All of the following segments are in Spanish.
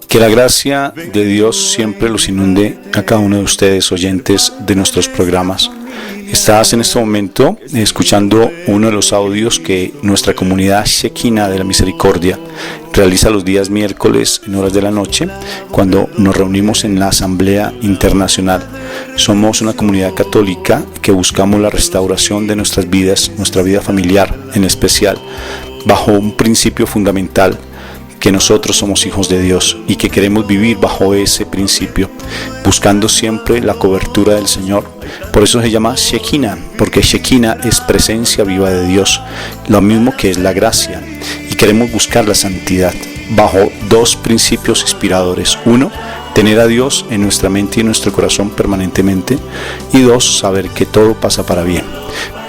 Que la gracia de Dios siempre los inunde a cada uno de ustedes, oyentes de nuestros programas. Estás en este momento escuchando uno de los audios que nuestra comunidad Shekinah de la Misericordia realiza los días miércoles en horas de la noche, cuando nos reunimos en la Asamblea Internacional. Somos una comunidad católica que buscamos la restauración de nuestras vidas, nuestra vida familiar en especial, bajo un principio fundamental: que nosotros somos hijos de Dios y que queremos vivir bajo ese principio, buscando siempre la cobertura del Señor. Por eso se llama Shekinah, porque Shekinah es presencia viva de Dios, lo mismo que es la gracia, y queremos buscar la santidad bajo dos principios inspiradores: uno, tener a Dios en nuestra mente y en nuestro corazón permanentemente, y dos, saber que todo pasa para bien.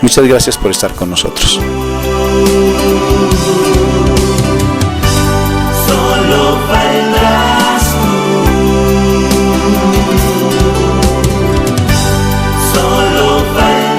Muchas gracias por estar con nosotros. Solo faltas tú, solo faltas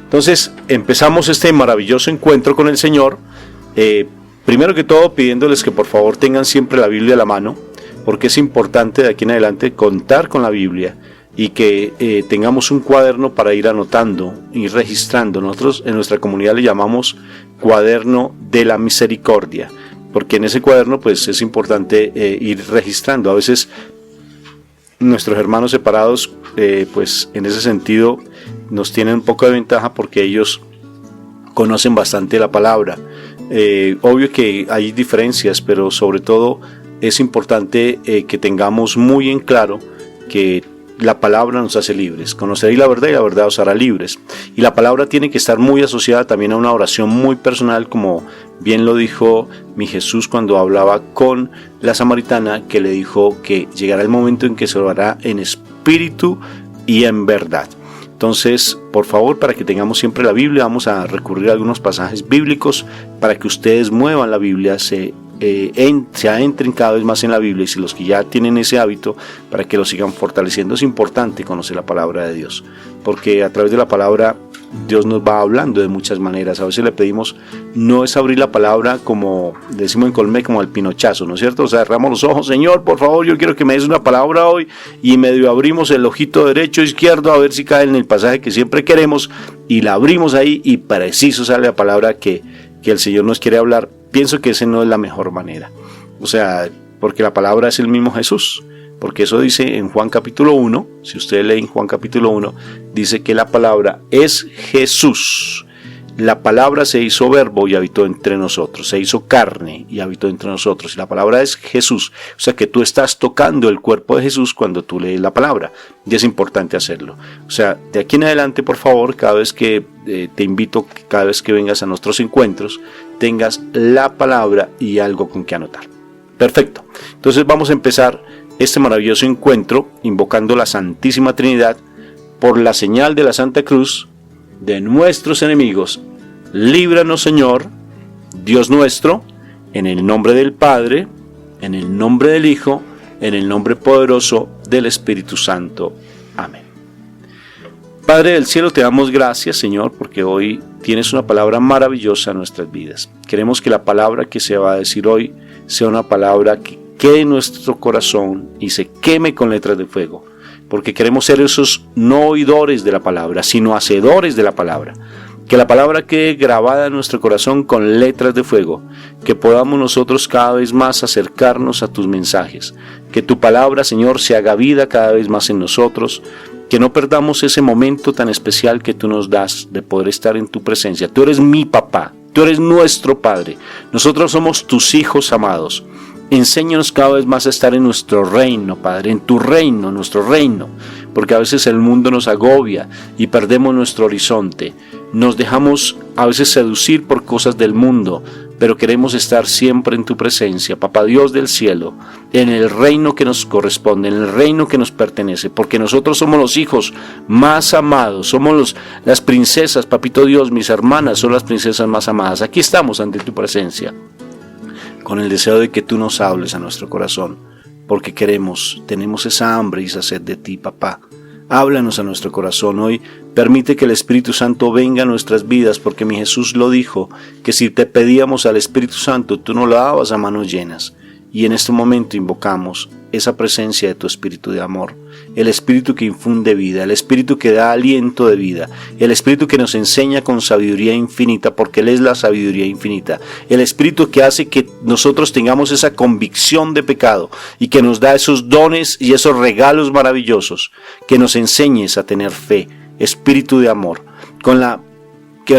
Entonces empezamos este maravilloso encuentro con el Señor, primero que todo pidiéndoles que por favor tengan siempre la Biblia a la mano, porque es importante de aquí en adelante contar con la Biblia y que tengamos un cuaderno para ir anotando y registrando. Nosotros en nuestra comunidad le llamamos cuaderno de la misericordia, porque en ese cuaderno pues es importante ir registrando. A veces nuestros hermanos separados pues en ese sentido nos tienen un poco de ventaja porque ellos conocen bastante la palabra. Obvio que hay diferencias, pero sobre todo es importante que tengamos muy en claro que la palabra nos hace libres. Conoceréis la verdad y la verdad os hará libres. Y la palabra tiene que estar muy asociada también a una oración muy personal, como bien lo dijo mi Jesús cuando hablaba con la samaritana, que le dijo que llegará el momento en que se orará en espíritu y en verdad. Entonces, por favor, para que tengamos siempre la Biblia, vamos a recurrir a algunos pasajes bíblicos para que ustedes muevan la Biblia, se adentren cada vez más en la Biblia, y si los que ya tienen ese hábito, para que lo sigan fortaleciendo. Es importante conocer la palabra de Dios, porque a través de la palabra Dios nos va hablando de muchas maneras. A veces le pedimos, no es abrir la palabra como decimos en Colmé, como al pinochazo, ¿no es cierto? O sea, cerramos los ojos: Señor, por favor, yo quiero que me des una palabra hoy, y medio abrimos el ojito derecho o izquierdo a ver si cae en el pasaje que siempre queremos, y la abrimos ahí y preciso sale la palabra que el Señor nos quiere hablar. Pienso que esa no es la mejor manera, o sea, porque la palabra es el mismo Jesús. Porque eso dice en Juan capítulo 1, si ustedes leen Juan capítulo 1, dice que la palabra es Jesús. La palabra se hizo verbo y habitó entre nosotros, se hizo carne y habitó entre nosotros. Y la palabra es Jesús. O sea que tú estás tocando el cuerpo de Jesús cuando tú lees la palabra. Y es importante hacerlo. O sea, de aquí en adelante, por favor, cada vez que te invito, cada vez que vengas a nuestros encuentros, tengas la palabra y algo con que anotar. Perfecto. Entonces vamos a empezar este maravilloso encuentro invocando la Santísima Trinidad. Por la señal de la Santa Cruz de nuestros enemigos, líbranos, Señor, Dios nuestro, en el nombre del Padre, en el nombre del Hijo, en el nombre poderoso del Espíritu Santo. Amén. Padre del cielo, te damos gracias, Señor, porque hoy tienes una palabra maravillosa en nuestras vidas. Queremos que la palabra que se va a decir hoy sea una palabra que quede en nuestro corazón y se queme con letras de fuego, porque queremos ser esos no oidores de la palabra, sino hacedores de la palabra. Que la palabra quede grabada en nuestro corazón con letras de fuego, que podamos nosotros cada vez más acercarnos a tus mensajes, que tu palabra, Señor, se haga vida cada vez más en nosotros, que no perdamos ese momento tan especial que tú nos das de poder estar en tu presencia. Tú eres mi papá, tú eres nuestro Padre, nosotros somos tus hijos amados. Enséñanos cada vez más a estar en nuestro reino, Padre, en tu reino, nuestro reino, porque a veces el mundo nos agobia y perdemos nuestro horizonte. Nos dejamos a veces seducir por cosas del mundo, pero queremos estar siempre en tu presencia, Papá Dios del cielo, en el reino que nos corresponde, en el reino que nos pertenece, porque nosotros somos los hijos más amados, somos las princesas, Papito Dios, mis hermanas son las princesas más amadas. Aquí estamos ante tu presencia, con el deseo de que tú nos hables a nuestro corazón, porque tenemos esa hambre y esa sed de ti, papá. Háblanos a nuestro corazón hoy, permite que el Espíritu Santo venga a nuestras vidas, porque mi Jesús lo dijo, que si te pedíamos al Espíritu Santo, tú no lo dabas a manos llenas. Y en este momento invocamos esa presencia de tu Espíritu de amor, el Espíritu que infunde vida, el Espíritu que da aliento de vida, el Espíritu que nos enseña con sabiduría infinita, porque Él es la sabiduría infinita, el Espíritu que hace que nosotros tengamos esa convicción de pecado y que nos da esos dones y esos regalos maravillosos, que nos enseñes a tener fe, Espíritu de amor, con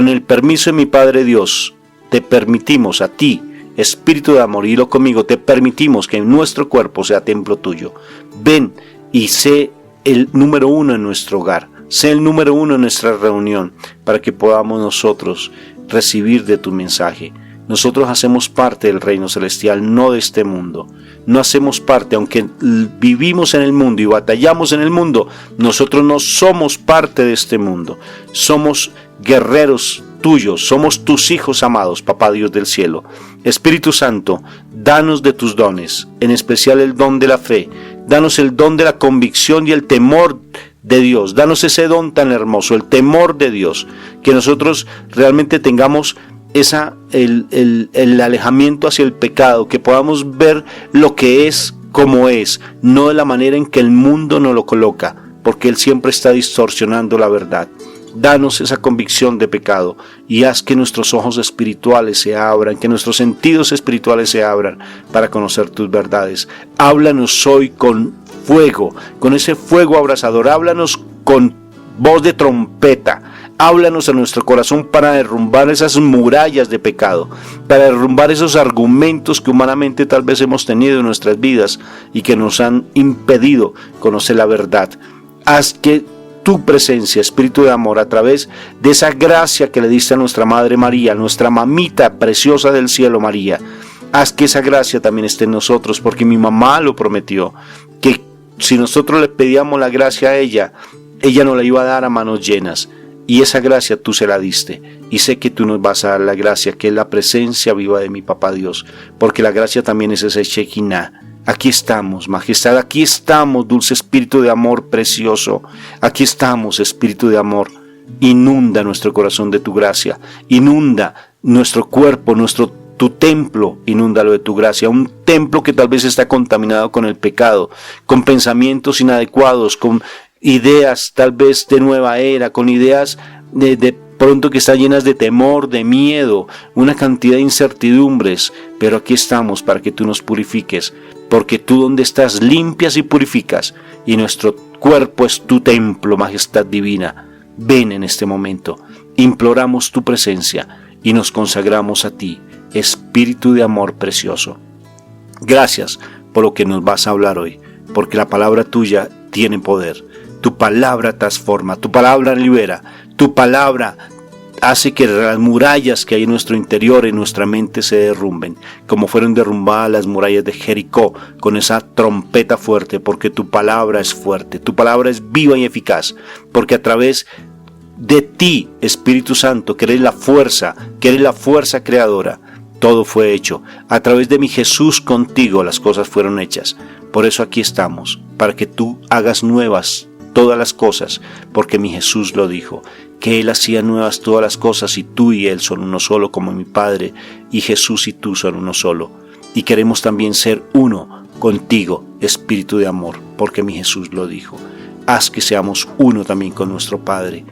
el permiso de mi Padre Dios, te permitimos a ti, Espíritu de amor, hilo conmigo, te permitimos que nuestro cuerpo sea templo tuyo. Ven y sé el número uno en nuestro hogar, sé el número uno en nuestra reunión, para que podamos nosotros recibir de tu mensaje. Nosotros hacemos parte del reino celestial, no de este mundo. No hacemos parte, aunque vivimos en el mundo y batallamos en el mundo, nosotros no somos parte de este mundo. Somos guerreros tuyos, somos tus hijos amados, Papá Dios del cielo. Espíritu Santo, danos de tus dones, en especial el don de la fe. Danos el don de la convicción y el temor de Dios. Danos ese don tan hermoso, el temor de Dios, que nosotros realmente tengamos el alejamiento hacia el pecado, que podamos ver lo que es como es, no de la manera en que el mundo nos lo coloca, porque él siempre está distorsionando la verdad. Danos esa convicción de pecado y haz que nuestros ojos espirituales se abran, que nuestros sentidos espirituales se abran para conocer tus verdades. Háblanos hoy con fuego, con ese fuego abrasador. Háblanos con voz de trompeta. Háblanos a nuestro corazón para derrumbar esas murallas de pecado, para derrumbar esos argumentos que humanamente tal vez hemos tenido en nuestras vidas y que nos han impedido conocer la verdad. Haz que tu presencia, Espíritu de amor, a través de esa gracia que le diste a nuestra Madre María, nuestra mamita preciosa del cielo María, haz que esa gracia también esté en nosotros, porque mi mamá lo prometió, que si nosotros le pedíamos la gracia a ella nos la iba a dar a manos llenas, y esa gracia tú se la diste, y sé que tú nos vas a dar la gracia, que es la presencia viva de mi Papá Dios, porque la gracia también es ese Shekinah. Aquí estamos, Majestad, aquí estamos, dulce Espíritu de amor precioso, aquí estamos, Espíritu de amor, inunda nuestro corazón de tu gracia, inunda nuestro cuerpo, tu templo, inúndalo de tu gracia, un templo que tal vez está contaminado con el pecado, con pensamientos inadecuados, con ideas tal vez de nueva era, con ideas de pronto que están llenas de temor, de miedo, una cantidad de incertidumbres, pero aquí estamos para que tú nos purifiques, porque tú donde estás limpias y purificas, y nuestro cuerpo es tu templo, Majestad divina. Ven en este momento, imploramos tu presencia y nos consagramos a ti, Espíritu de amor precioso. Gracias por lo que nos vas a hablar hoy, porque la palabra tuya tiene poder. Tu palabra transforma, tu palabra libera, tu palabra hace que las murallas que hay en nuestro interior, en nuestra mente, se derrumben, como fueron derrumbadas las murallas de Jericó con esa trompeta fuerte, porque tu palabra es fuerte, tu palabra es viva y eficaz, porque a través de ti, Espíritu Santo, que eres la fuerza creadora, todo fue hecho. A través de mi Jesús contigo las cosas fueron hechas. Por eso aquí estamos, para que tú hagas nuevas todas las cosas, porque mi Jesús lo dijo, que Él hacía nuevas todas las cosas, y tú y Él son uno solo, como mi Padre y Jesús y tú son uno solo. Y queremos también ser uno contigo, Espíritu de amor, porque mi Jesús lo dijo. Haz que seamos uno también con nuestro Padre.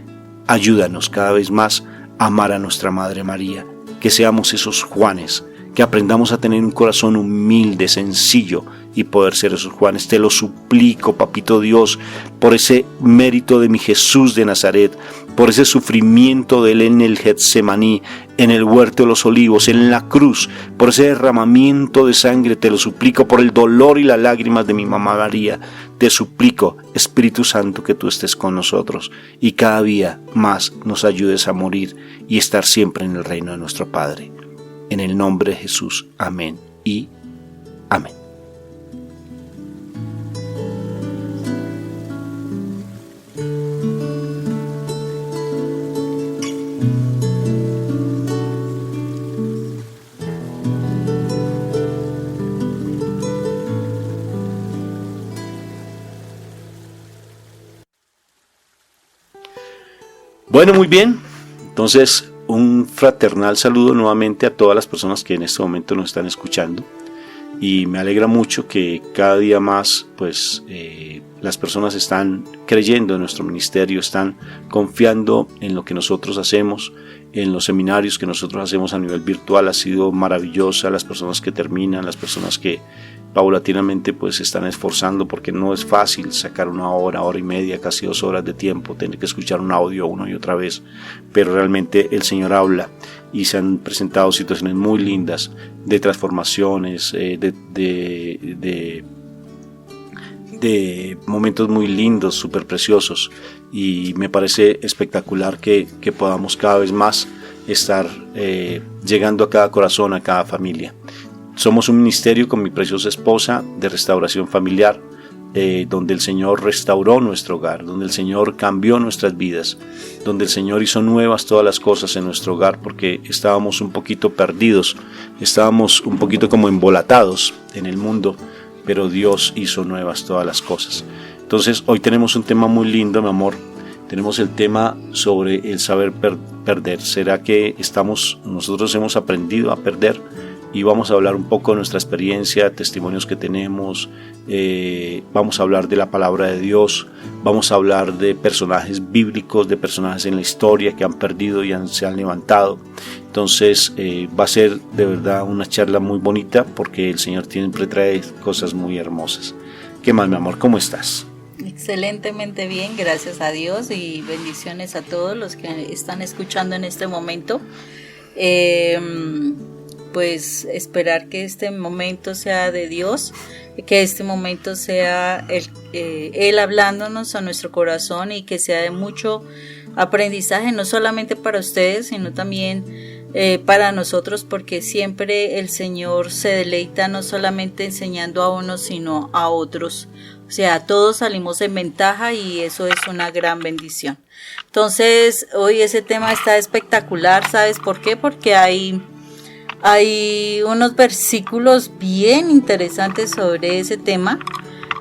Ayúdanos cada vez más a amar a nuestra Madre María, que seamos esos Juanes, que aprendamos a tener un corazón humilde, sencillo, y poder ser esos Juanes. Te lo suplico, Papito Dios, por ese mérito de mi Jesús de Nazaret, por ese sufrimiento de Él en el Getsemaní, en el huerto de los olivos, en la cruz, por ese derramamiento de sangre, te lo suplico, por el dolor y las lágrimas de mi mamá María. Te suplico, Espíritu Santo, que tú estés con nosotros y cada día más nos ayudes a morir y estar siempre en el reino de nuestro Padre. en el nombre de Jesús. Amén y amén. Bueno, muy bien. Entonces, un fraternal saludo nuevamente a todas las personas que en este momento nos están escuchando. Y me alegra mucho que cada día más, pues, las personas están creyendo en nuestro ministerio, están confiando en lo que nosotros hacemos, en los seminarios que nosotros hacemos a nivel virtual. Ha sido maravillosa, las personas que terminan, las personas que paulatinamente pues se están esforzando, porque no es fácil sacar una hora, hora y media, casi 2 horas de tiempo, tener que escuchar un audio una y otra vez, pero realmente el Señor habla y se han presentado situaciones muy lindas de transformaciones, de momentos muy lindos, súper preciosos, y me parece espectacular que podamos cada vez más estar llegando a cada corazón, a cada familia. Somos un ministerio con mi preciosa esposa de restauración familiar, donde el Señor restauró nuestro hogar, donde el Señor cambió nuestras vidas, donde el Señor hizo nuevas todas las cosas en nuestro hogar, porque estábamos un poquito perdidos, estábamos un poquito como embolatados en el mundo, pero Dios hizo nuevas todas las cosas. Entonces hoy tenemos un tema muy lindo, mi amor. Tenemos el tema sobre el saber perder. ¿Será que nosotros hemos aprendido a perder? Y vamos a hablar un poco de nuestra experiencia, testimonios que tenemos, vamos a hablar de la palabra de Dios, vamos a hablar de personajes bíblicos, de personajes en la historia que han perdido y se han levantado. Entonces va a ser de verdad una charla muy bonita, porque el Señor siempre trae cosas muy hermosas. ¿Qué más, mi amor? ¿Cómo estás? Excelentemente bien, gracias a Dios, y bendiciones a todos los que están escuchando en este momento. Pues esperar que este momento sea de Dios, que este momento sea Él hablándonos a nuestro corazón, y que sea de mucho aprendizaje, no solamente para ustedes, sino también para nosotros, porque siempre el Señor se deleita no solamente enseñando a unos, sino a otros. O sea, todos salimos en ventaja, y eso es una gran bendición. Entonces, hoy ese tema está espectacular. ¿Sabes por qué? Porque hay unos versículos bien interesantes sobre ese tema.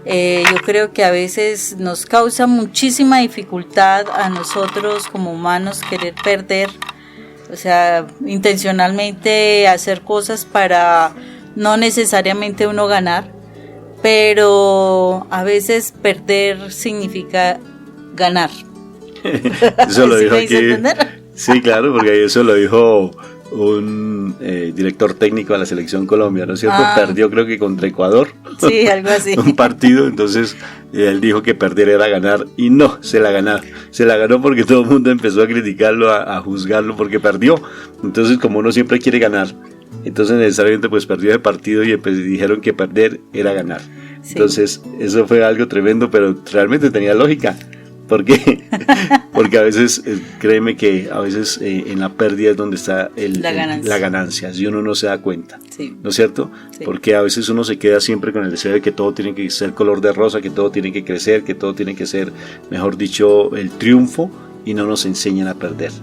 Yo creo que a veces nos causa muchísima dificultad a nosotros como humanos querer perder, o sea, intencionalmente hacer cosas para no necesariamente uno ganar, pero a veces perder significa ganar. Eso lo ¿Sí dijo me hice aquí. entender? Sí, claro, porque eso lo dijo un director técnico de la selección Colombia, ¿no es cierto? Perdió, creo que contra Ecuador. Sí, algo así. Un partido, entonces él dijo que perder era ganar, y no, se la ganó porque todo el mundo empezó a criticarlo, a juzgarlo porque perdió. Entonces, como uno siempre quiere ganar, entonces necesariamente pues perdió el partido, y dijeron que perder era ganar. Sí. Entonces eso fue algo tremendo, pero realmente tenía lógica. ¿Por qué? Porque a veces, créeme que a veces en la pérdida es donde está la ganancia, si uno no se da cuenta, sí. ¿No es cierto? Sí. Porque a veces uno se queda siempre con el deseo de que todo tiene que ser color de rosa, que todo tiene que crecer, que todo tiene que ser, mejor dicho, el triunfo, y no nos enseñan a perder.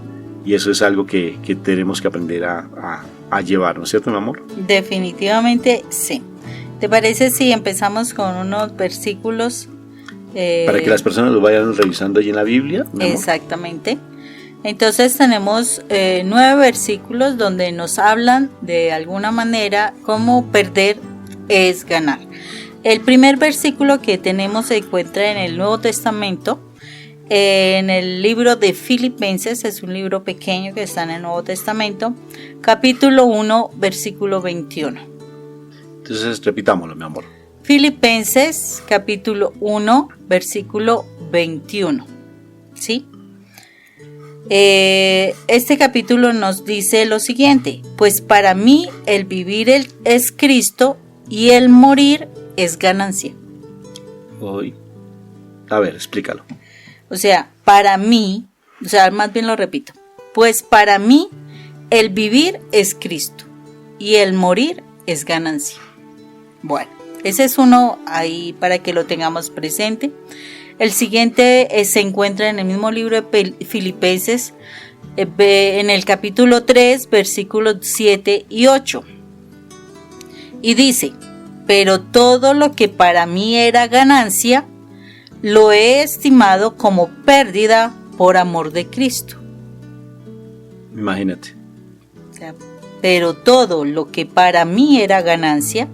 Y eso es algo que tenemos que aprender a llevar, ¿no es cierto, mi amor? Definitivamente sí. ¿Te parece si empezamos con unos versículos? Para que las personas lo vayan revisando allí en la Biblia, ¿mi amor? Exactamente. Entonces tenemos 9 versículos donde nos hablan de alguna manera cómo perder es ganar. El primer versículo que tenemos se encuentra en el Nuevo Testamento, en el libro de Filipenses. Es un libro pequeño que está en el Nuevo Testamento, capítulo 1, versículo 21. Entonces repitámoslo, mi amor. Filipenses capítulo 1, versículo 21. ¿Sí? Este capítulo nos dice lo siguiente: pues para mí el vivir es Cristo y el morir es ganancia. Hoy. A ver, explícalo. O sea, para mí, más bien lo repito, pues para mí el vivir es Cristo y el morir es ganancia. Bueno, ese es uno ahí para que lo tengamos presente. El siguiente se encuentra en el mismo libro de Filipenses, en el capítulo 3, versículos 7 y 8. Y dice: pero todo lo que para mí era ganancia, lo he estimado como pérdida por amor de Cristo. Imagínate. O sea, pero todo lo que para mí era ganancia,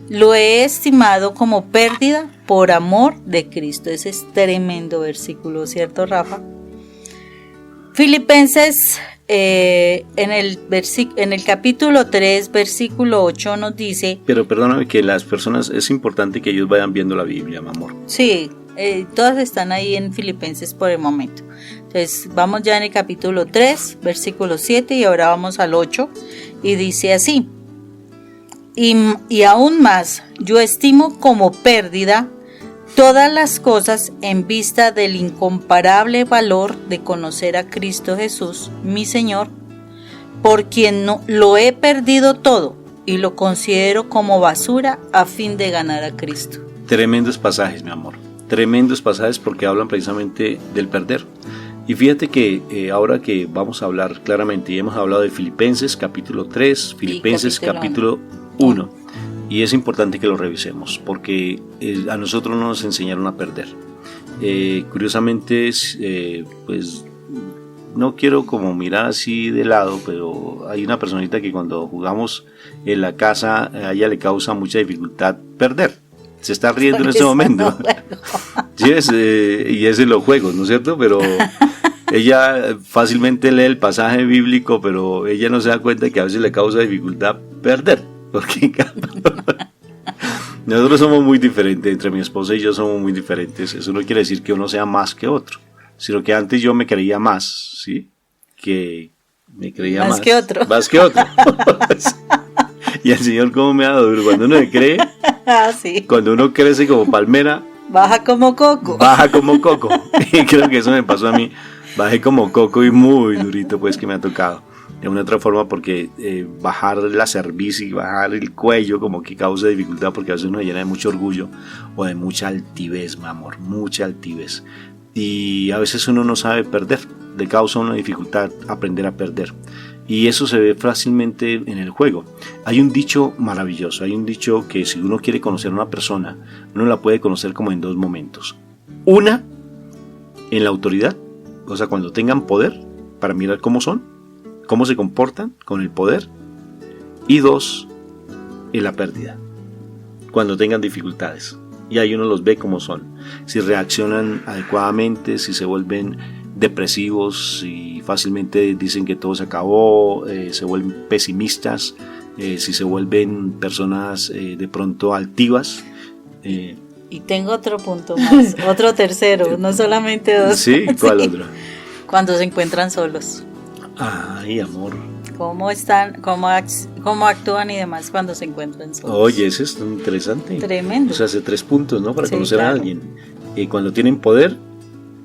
lo he estimado como pérdida por amor de Cristo. Ese es tremendo versículo, ¿cierto, Rafa? Filipenses en el capítulo 3, versículo 8 nos dice... Pero perdóname, que las personas, es importante que ellos vayan viendo la Biblia, mi amor. Sí, todas están ahí en Filipenses por el momento. Entonces vamos ya en el capítulo 3, versículo 7, y ahora vamos al 8, y dice así: y aún más, yo estimo como pérdida todas las cosas en vista del incomparable valor de conocer a Cristo Jesús, mi Señor, por quien no, lo he perdido todo y lo considero como basura a fin de ganar a Cristo. Tremendos pasajes, mi amor. Tremendos pasajes, porque hablan precisamente del perder. Y fíjate que ahora que vamos a hablar claramente, y hemos hablado de Filipenses capítulo 3, Filipenses capítulo 1. Y es importante que lo revisemos, porque a nosotros no nos enseñaron a perder. Curiosamente, pues no quiero como mirar así de lado, pero hay una personita que cuando jugamos en la casa, a ella le causa mucha dificultad perder. Se está riendo en este momento. Sí, y es en los juegos, ¿no es cierto? Pero ella fácilmente lee el pasaje bíblico, pero ella no se da cuenta que a veces le causa dificultad perder. Porque nosotros somos muy diferentes, entre mi esposa y yo somos muy diferentes. Eso no quiere decir que uno sea más que otro, sino que antes yo me creía más, ¿sí? Que me creía más que otro. Más que otro. Y el Señor cómo me ha dado duro. Cuando uno se cree, sí. Cuando uno crece como palmera, baja como coco. Baja como coco. Y creo que eso me pasó a mí. Bajé como coco y muy durito, pues, que me ha tocado. De una otra forma, porque bajar la cerviz y bajar el cuello como que causa dificultad, porque a veces uno llena de mucho orgullo o de mucha altivez, mi amor, mucha altivez. Y a veces uno no sabe perder, le causa una dificultad aprender a perder. Y eso se ve fácilmente en el juego. Hay un dicho maravilloso, hay un dicho que si uno quiere conocer a una persona, uno la puede conocer como en dos momentos. Una, en la autoridad, o sea, cuando tengan poder, para mirar cómo son, cómo se comportan con el poder. Y dos, en la pérdida, cuando tengan dificultades. Y ahí uno los ve como son, si reaccionan adecuadamente, si se vuelven depresivos, si fácilmente dicen que todo se acabó, se vuelven pesimistas, si se vuelven personas de pronto altivas. Y tengo otro punto más, otro tercero, no solamente dos. Sí, ¿cuál otro? Cuando se encuentran solos. Ay, amor. ¿Cómo están, cómo actúan y demás cuando se encuentran solos? Oye, eso es interesante. Tremendo. O sea, hace 3 puntos, ¿no? Para Sí, conocer claro. a alguien. Cuando tienen poder,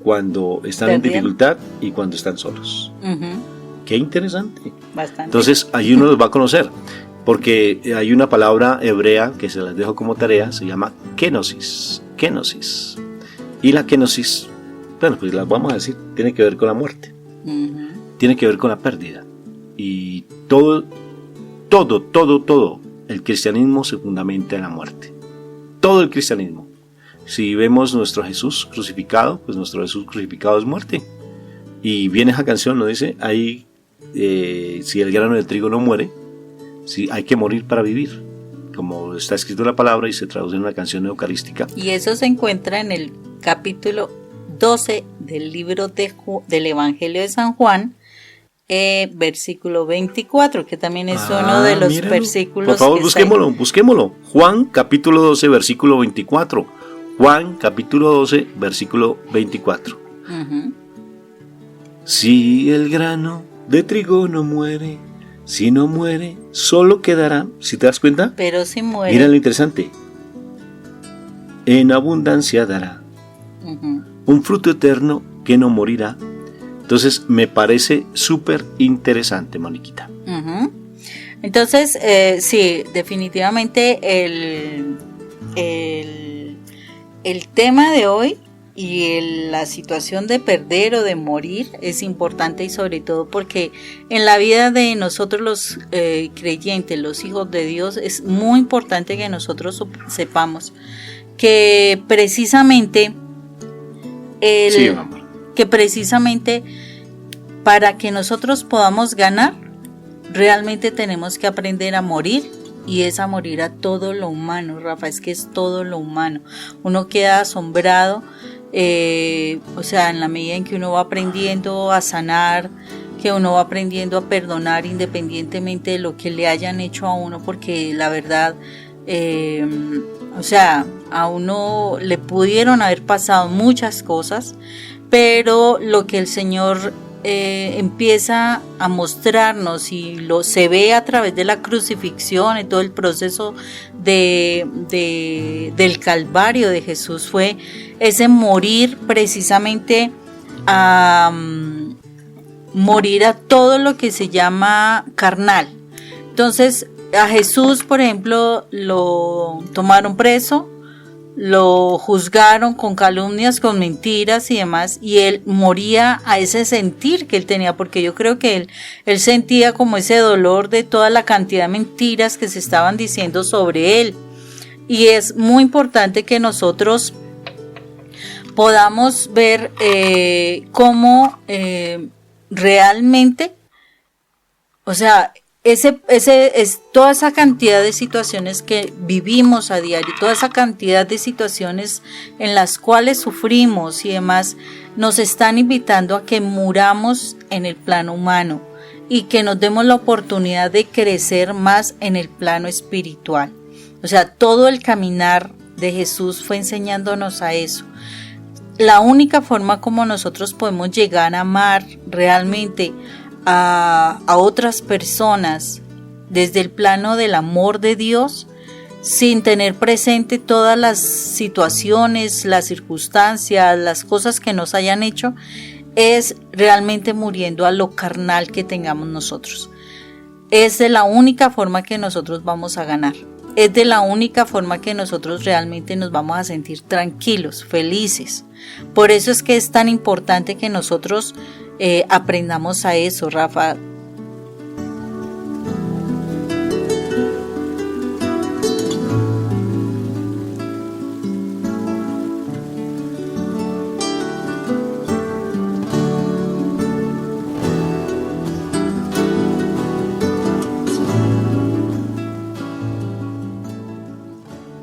cuando están en dificultad y cuando están solos. Uh-huh. Qué interesante. Bastante. Entonces, ahí uno los va a conocer. Porque hay una palabra hebrea que se las dejo como tarea, se llama kenosis. Kenosis. Y la kenosis, bueno, pues la vamos a decir, tiene que ver con la muerte. Uh-huh. Tiene que ver con la pérdida. Y todo el cristianismo se fundamenta en la muerte. Todo el cristianismo. Si vemos nuestro Jesús crucificado, pues nuestro Jesús crucificado es muerte. Y viene esa canción, nos dice, ahí, si el grano de trigo no muere, si hay que morir para vivir. Como está escrito en la palabra y se traduce en una canción eucarística. Y eso se encuentra en el capítulo 12 del libro del Evangelio de San Juan, versículo 24, que también es uno de los míralo. versículos. Por favor, busquémoslo. Juan capítulo 12, versículo 24. Juan capítulo 12, versículo 24. Uh-huh. Si el grano de trigo no muere, si no muere, solo quedará, ¿si te das cuenta? Pero si muere. Mira lo interesante. En abundancia dará Uh-huh. un fruto eterno que no morirá. Entonces me parece súper interesante, Moniquita. Uh-huh. Entonces, sí, definitivamente el tema de hoy y la situación de perder o de morir es importante, y sobre todo porque en la vida de nosotros los creyentes, los hijos de Dios, es muy importante que nosotros sepamos que precisamente Sí, mi amor. que precisamente para que nosotros podamos ganar, realmente tenemos que aprender a morir, y es a morir a todo lo humano, Rafa, es que es todo lo humano. Uno queda asombrado, o sea, en la medida en que uno va aprendiendo a sanar, que uno va aprendiendo a perdonar independientemente de lo que le hayan hecho a uno, porque la verdad, o sea, a uno le pudieron haber pasado muchas cosas, pero lo que el Señor empieza a mostrarnos, y se ve a través de la crucifixión y todo el proceso del Calvario de Jesús, fue ese morir precisamente a morir a todo lo que se llama carnal. Entonces a Jesús, por ejemplo, lo tomaron preso, lo juzgaron con calumnias, con mentiras y demás, y él moría a ese sentir que él tenía, porque yo creo que él sentía como ese dolor de toda la cantidad de mentiras que se estaban diciendo sobre él. Y es muy importante que nosotros podamos ver cómo realmente, o sea, es toda esa cantidad de situaciones que vivimos a diario, toda esa cantidad de situaciones en las cuales sufrimos y demás, nos están invitando a que muramos en el plano humano y que nos demos la oportunidad de crecer más en el plano espiritual. O sea, todo el caminar de Jesús fue enseñándonos a eso. La única forma como nosotros podemos llegar a amar realmente a otras personas desde el plano del amor de Dios, sin tener presente todas las situaciones, las circunstancias, las cosas que nos hayan hecho, es realmente muriendo a lo carnal que tengamos nosotros. Es de la única forma que nosotros vamos a ganar. Es de la única forma que nosotros realmente nos vamos a sentir tranquilos, felices. Por eso es que es tan importante que nosotros aprendamos a eso, Rafa.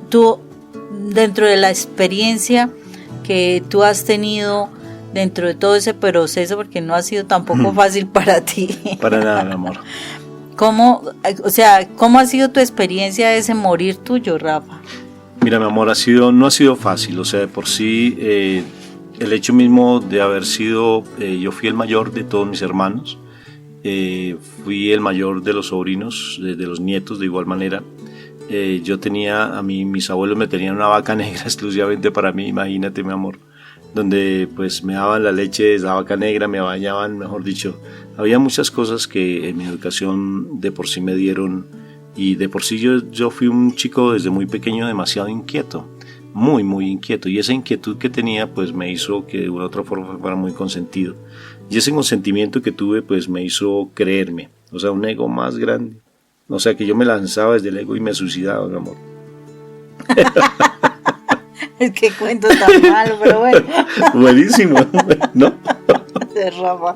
Tú, dentro de la experiencia que tú has tenido dentro de todo ese proceso, porque no ha sido tampoco fácil para ti. Para nada, mi amor. ¿Cómo ha sido tu experiencia de ese morir tuyo, Rafa? Mira, mi amor, no ha sido fácil. O sea, de por sí, el hecho mismo de haber sido, yo fui el mayor de todos mis hermanos, fui el mayor de los sobrinos, de los nietos de igual manera. Yo tenía, mis abuelos me tenían una vaca negra exclusivamente para mí, imagínate, mi amor, donde pues me daban la leche de esa vaca negra, me bañaban, mejor dicho, había muchas cosas que en mi educación de por sí me dieron, y de por sí yo fui un chico desde muy pequeño demasiado inquieto, muy muy inquieto, y esa inquietud que tenía pues me hizo que de una u otra forma fuera muy consentido, y ese consentimiento que tuve pues me hizo creerme, o sea, un ego más grande, o sea que yo me lanzaba desde el ego y me suicidaba, mi amor. Es que cuento tan malo, pero bueno. Buenísimo, ¿no? Rafa.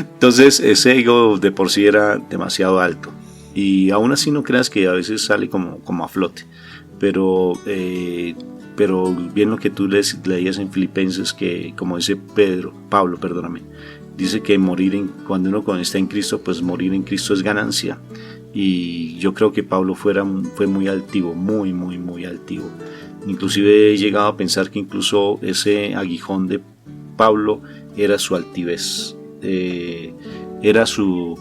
Entonces ese ego de por sí era demasiado alto, y aún así no creas que a veces sale como a flote, pero bien lo que tú leías en Filipenses, que como dice Pablo, dice que cuando uno está en Cristo, pues morir en Cristo es ganancia. Y yo creo que Pablo fue muy altivo, muy, muy, muy altivo. Inclusive he llegado a pensar que incluso ese aguijón de Pablo era su altivez. Era su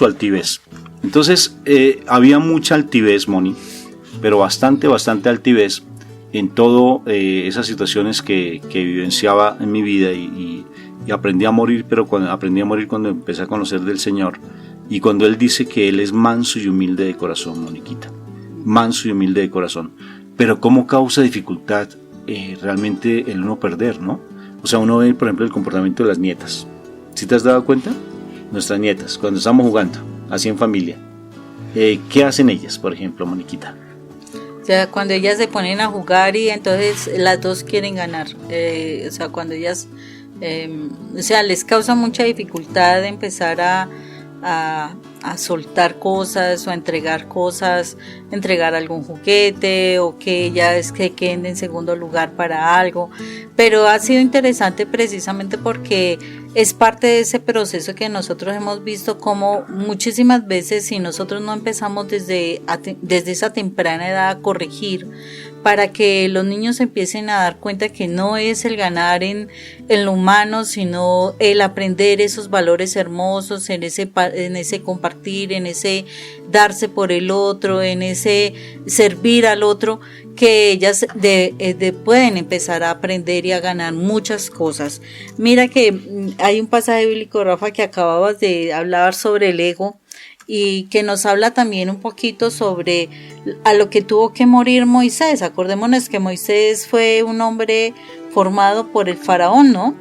altivez. Entonces había mucha altivez, Moni, pero bastante altivez en todas esas situaciones que vivenciaba en mi vida, y aprendí a morir, pero cuando empecé a conocer del Señor, Y cuando él dice que él es manso y humilde de corazón, Moniquita, manso y humilde de corazón, pero ¿cómo causa dificultad realmente el uno perder, no? O sea, uno ve, por ejemplo, el comportamiento de las nietas. ¿Sí te has dado cuenta? Nuestras nietas, cuando estamos jugando, así en familia, ¿qué hacen ellas, por ejemplo, Moniquita? O sea, cuando ellas se ponen a jugar y entonces las dos quieren ganar. O sea, cuando ellas, o sea, les causa mucha dificultad empezar a soltar cosas o a entregar cosas, entregar algún juguete o que ellas que queden en segundo lugar para algo. Pero ha sido interesante precisamente porque es parte de ese proceso que nosotros hemos visto como muchísimas veces si nosotros no empezamos desde esa temprana edad a corregir para que los niños empiecen a dar cuenta que no es el ganar en lo humano, sino el aprender esos valores hermosos, en ese compartir, en ese darse por el otro, en ese servir al otro, que ellas pueden empezar a aprender y a ganar muchas cosas. Mira que hay un pasaje bíblico, Rafa, que acababas de hablar sobre el ego, y que nos habla también un poquito sobre a lo que tuvo que morir Moisés. Acordémonos que Moisés fue un hombre formado por el faraón, ¿no?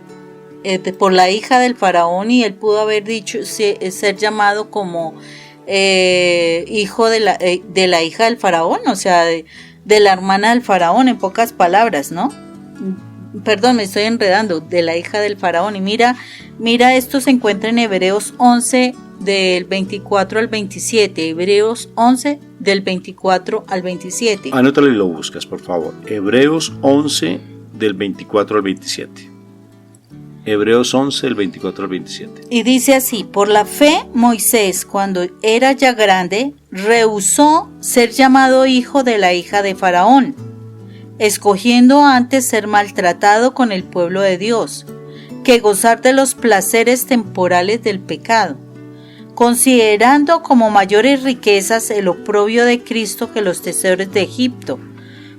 Por la hija del faraón, y él pudo haber dicho ser llamado como hijo de la hija del faraón, o sea, de la hermana del faraón, en pocas palabras, ¿no? Perdón, me estoy enredando, de la hija del faraón. Y mira, esto se encuentra en Hebreos 11 del 24 al 27, Hebreos 11 del 24 al 27. Anótalo y lo buscas, por favor. Hebreos 11 del 24 al 27. Hebreos 11 del 24 al 27. Y dice así: por la fe Moisés, cuando era ya grande, rehusó ser llamado hijo de la hija de Faraón, escogiendo antes ser maltratado con el pueblo de Dios, que gozar de los placeres temporales del pecado, considerando como mayores riquezas el oprobio de Cristo que los tesoros de Egipto,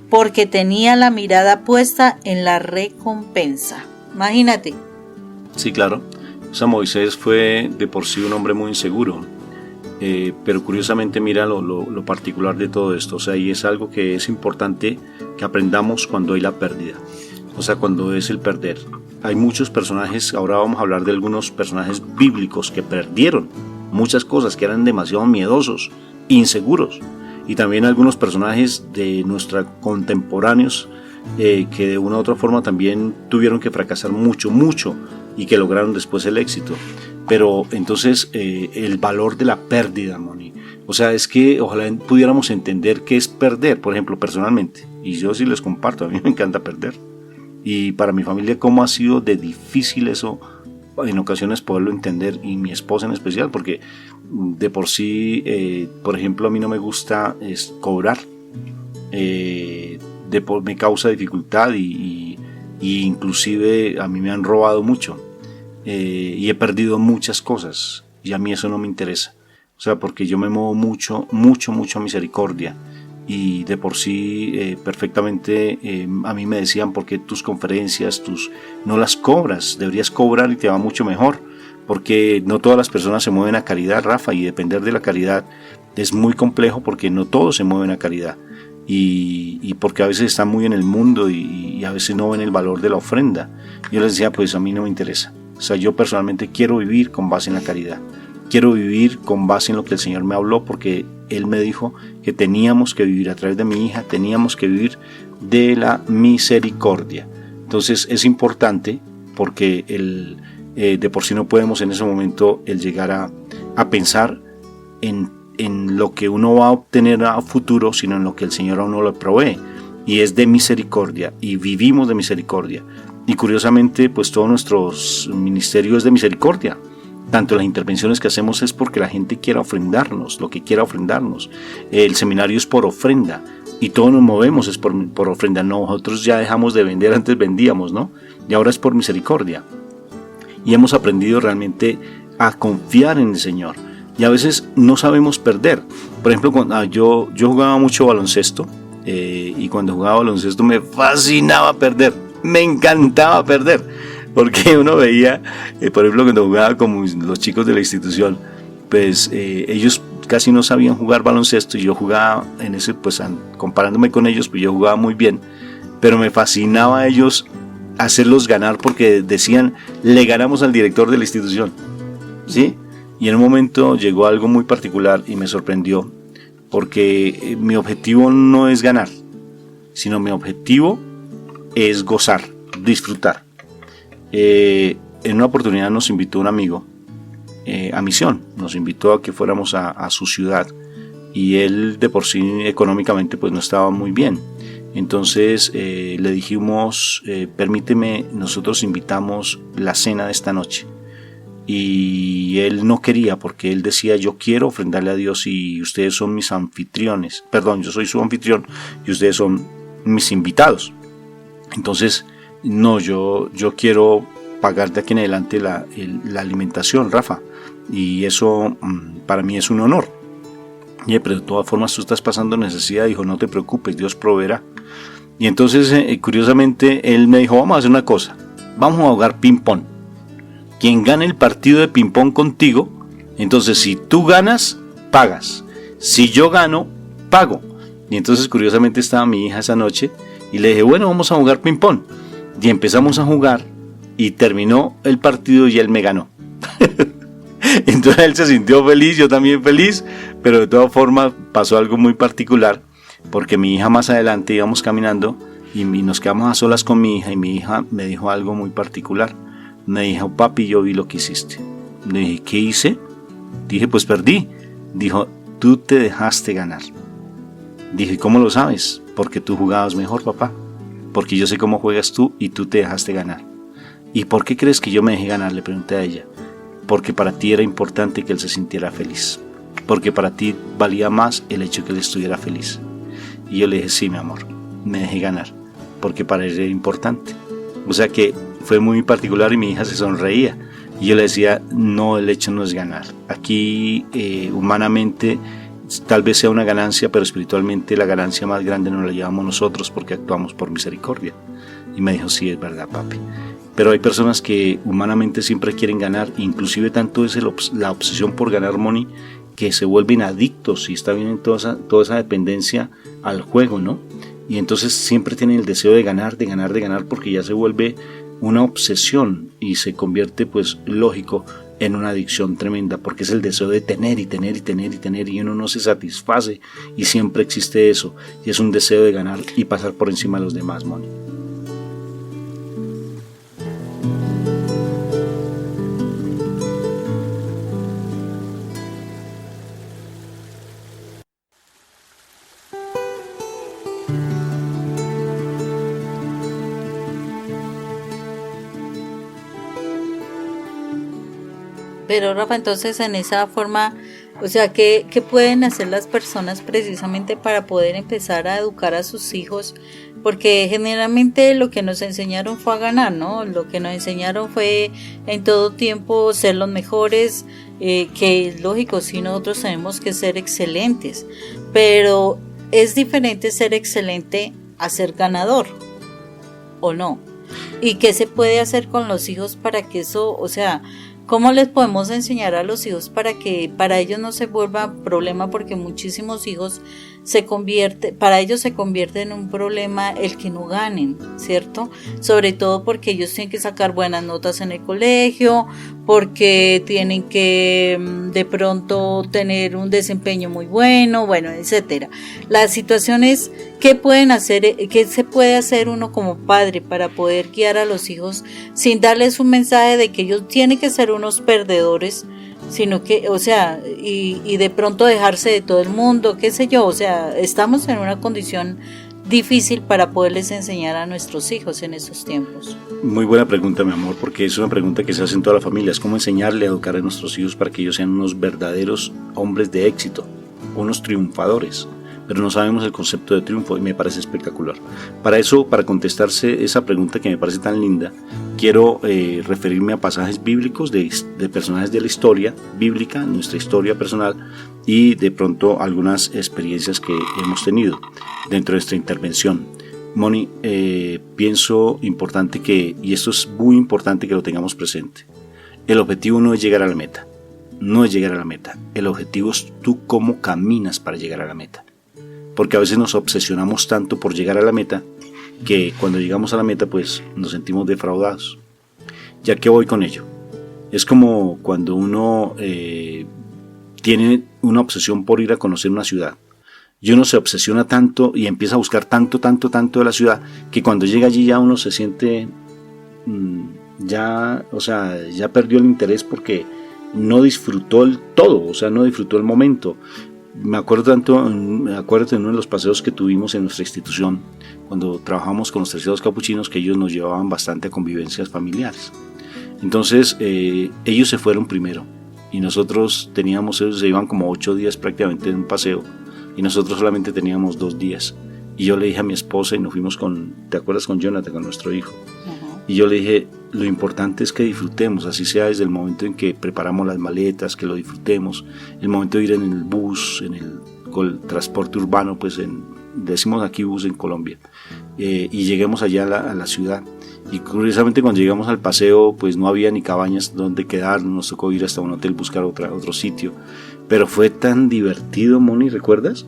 porque tenía la mirada puesta en la recompensa. Imagínate. Sí, claro. O sea, Moisés fue de por sí un hombre muy inseguro, pero curiosamente mira lo particular de todo esto. O sea, y es algo que es importante que aprendamos cuando hay la pérdida, o sea, cuando es el perder. Hay muchos personajes, ahora vamos a hablar de algunos personajes bíblicos que perdieron muchas cosas, que eran demasiado miedosos, inseguros, y también algunos personajes de nuestros contemporáneos que de una u otra forma también tuvieron que fracasar mucho y que lograron después el éxito. Pero entonces el valor de la pérdida, Moni, o sea, es que ojalá pudiéramos entender qué es perder, por ejemplo, personalmente, y yo sí les comparto, a mí me encanta perder, y para mi familia cómo ha sido de difícil eso en ocasiones poderlo entender, y mi esposa en especial, porque de por sí, por ejemplo, a mí no me gusta cobrar, me causa dificultad y inclusive a mí me han robado mucho, y he perdido muchas cosas, y a mí eso no me interesa, o sea, porque yo me muevo mucho a misericordia. Y de por sí perfectamente a mí me decían: ¿por qué tus conferencias no las cobras? Deberías cobrar y te va mucho mejor, porque no todas las personas se mueven a caridad, Rafa, y depender de la caridad es muy complejo, porque no todos se mueven a caridad, y porque a veces están muy en el mundo y a veces no ven el valor de la ofrenda. Yo les decía: pues a mí no me interesa, o sea, yo personalmente quiero vivir con base en la caridad, quiero vivir con base en lo que el Señor me habló, porque Él me dijo que teníamos que vivir a través de mi hija, teníamos que vivir de la misericordia. Entonces es importante, porque de por sí no podemos en ese momento el llegar a pensar en lo que uno va a obtener a futuro, sino en lo que el Señor a uno le provee, y es de misericordia, y vivimos de misericordia. Y curiosamente, pues todo nuestro ministerio es de misericordia. Tanto las intervenciones que hacemos es porque la gente quiera ofrendarnos, lo que quiera ofrendarnos. El seminario es por ofrenda, y todos nos movemos es por ofrenda. Nosotros ya dejamos de vender, antes vendíamos, ¿no? Y ahora es por misericordia. Y hemos aprendido realmente a confiar en el Señor. Y a veces no sabemos perder. Por ejemplo, cuando yo jugaba mucho baloncesto, y cuando jugaba baloncesto me fascinaba perder, me encantaba perder. Porque uno veía, por ejemplo, cuando jugaba con los chicos de la institución, pues ellos casi no sabían jugar baloncesto y yo jugaba en ese, pues comparándome con ellos, pues yo jugaba muy bien, pero me fascinaba a ellos hacerlos ganar porque decían, le ganamos al director de la institución, ¿sí? Y en un momento llegó algo muy particular y me sorprendió, porque mi objetivo no es ganar, sino mi objetivo es gozar, disfrutar. En una oportunidad nos invitó un amigo a misión, nos invitó a que fuéramos a su ciudad y él de por sí económicamente pues no estaba muy bien. Entonces le dijimos, permíteme, nosotros invitamos la cena de esta noche. Y él no quería porque él decía, yo quiero ofrendarle a Dios y ustedes son mis anfitriones, perdón, yo soy su anfitrión y ustedes son mis invitados. Entonces, no, yo quiero pagar de aquí en adelante la alimentación, Rafa, y eso para mí es un honor. Pero de todas formas tú estás pasando necesidad. Dijo, no te preocupes, Dios proveerá. Y entonces curiosamente él me dijo, vamos a hacer una cosa, vamos a jugar ping pong. Quien gane el partido de ping pong contigo, entonces si tú ganas, pagas, si yo gano, pago. Y entonces curiosamente estaba mi hija esa noche y le dije, bueno, vamos a jugar ping pong. Y empezamos a jugar y terminó el partido y él me ganó. Entonces él se sintió feliz, yo también feliz, pero de todas formas pasó algo muy particular, porque mi hija más adelante íbamos caminando y nos quedamos a solas con mi hija y mi hija me dijo algo muy particular. Me dijo, papi, yo vi lo que hiciste. Le dije, ¿qué hice? Dije, pues perdí. Dijo, tú te dejaste ganar. Dije, ¿cómo lo sabes? Porque tú jugabas mejor, papá. Porque yo sé cómo juegas tú y tú te dejaste ganar. ¿Y por qué crees que yo me dejé ganar? Le pregunté a ella. Porque para ti era importante que él se sintiera feliz. Porque para ti valía más el hecho de que él estuviera feliz. Y yo le dije, sí, mi amor, me dejé ganar. Porque para él era importante. O sea que fue muy particular y mi hija se sonreía. Y yo le decía, no, el hecho no es ganar. Aquí humanamente tal vez sea una ganancia, pero espiritualmente la ganancia más grande no la llevamos nosotros porque actuamos por misericordia. Y me dijo, sí, es verdad, papi. Pero hay personas que humanamente siempre quieren ganar, inclusive tanto es la obsesión por ganar, Moni, que se vuelven adictos y está bien en toda esa dependencia al juego, ¿no? Y entonces siempre tienen el deseo de ganar, de ganar, de ganar, porque ya se vuelve una obsesión y se convierte, pues, lógico, en una adicción tremenda, porque es el deseo de tener y tener y tener y tener, y uno no se satisface y siempre existe eso, y es un deseo de ganar y pasar por encima de los demás, Moni. Pero Rafa, entonces en esa forma, o sea, ¿qué pueden hacer las personas precisamente para poder empezar a educar a sus hijos? Porque generalmente lo que nos enseñaron fue a ganar, ¿no? Lo que nos enseñaron fue en todo tiempo ser los mejores, que es lógico, sí, nosotros tenemos que ser excelentes, pero es diferente ser excelente a ser ganador, ¿o no? ¿Y qué se puede hacer con los hijos para que eso, o sea, cómo les podemos enseñar a los hijos para que para ellos no se vuelva problema? Porque muchísimos hijos para ellos se convierte en un problema el que no ganen, ¿cierto? Sobre todo porque ellos tienen que sacar buenas notas en el colegio, porque tienen que de pronto tener un desempeño muy bueno, etcétera. Las situaciones, ¿qué pueden hacer? ¿Qué se puede hacer uno como padre para poder guiar a los hijos sin darles un mensaje de que ellos tienen que ser unos perdedores, sino que, o sea, y de pronto dejarse de todo el mundo, qué sé yo? O sea, estamos en una condición difícil para poderles enseñar a nuestros hijos en estos tiempos. Muy buena pregunta, mi amor, porque es una pregunta que se hace en toda la familia. Es cómo enseñarle a educar a nuestros hijos para que ellos sean unos verdaderos hombres de éxito, unos triunfadores. Pero no sabemos el concepto de triunfo y me parece espectacular. Para eso, para contestarse esa pregunta que me parece tan linda, quiero referirme a pasajes bíblicos de personajes de la historia bíblica, nuestra historia personal, y de pronto algunas experiencias que hemos tenido dentro de nuestra intervención. Moni, pienso importante y esto es muy importante que lo tengamos presente, el objetivo no es llegar a la meta, no es llegar a la meta. El objetivo es tú cómo caminas para llegar a la meta. Porque a veces nos obsesionamos tanto por llegar a la meta que cuando llegamos a la meta pues nos sentimos defraudados. ¿Ya qué voy con ello? Es como cuando uno tiene una obsesión por ir a conocer una ciudad. Y uno se obsesiona tanto y empieza a buscar tanto de la ciudad que cuando llega allí ya uno se siente ya perdió el interés porque no disfrutó el todo, o sea, no disfrutó el momento. Me acuerdo de uno de los paseos que tuvimos en nuestra institución cuando trabajamos con los terciados capuchinos, que ellos nos llevaban bastante a convivencias familiares. Entonces ellos se fueron primero y ellos se iban como 8 días prácticamente en un paseo y nosotros solamente teníamos 2 días. Y yo le dije a mi esposa y nos fuimos ¿te acuerdas? Con Jonathan, con nuestro hijo. Y yo le dije, lo importante es que disfrutemos, así sea desde el momento en que preparamos las maletas, que lo disfrutemos, el momento de ir en el bus, con el transporte urbano, pues decimos aquí bus en Colombia, y lleguemos allá a la ciudad. Y curiosamente cuando llegamos al paseo, pues no había ni cabañas donde quedarnos, nos tocó ir hasta un hotel, buscar otro sitio. Pero fue tan divertido, Moni, ¿recuerdas?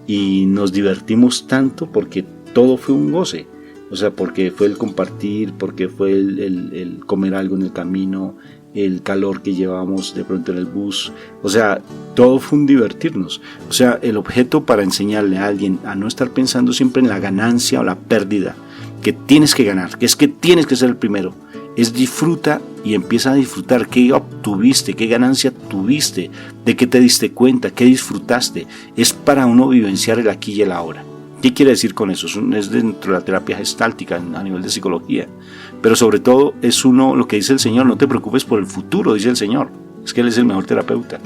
Y nos divertimos tanto porque todo fue un goce. O sea, porque fue el compartir, porque fue el comer algo en el camino, el calor que llevábamos de pronto en el bus. O sea, todo fue un divertirnos. O sea, el objeto para enseñarle a alguien a no estar pensando siempre en la ganancia o la pérdida, que tienes que ganar, que es que tienes que ser el primero, es disfruta y empieza a disfrutar qué obtuviste, qué ganancia tuviste, de qué te diste cuenta, qué disfrutaste. Es para uno vivenciar el aquí y el ahora. ¿Qué quiere decir con eso? Es dentro de la terapia gestáltica a nivel de psicología, pero sobre todo es lo que dice el Señor, no te preocupes por el futuro, dice el Señor, es que Él es el mejor terapeuta.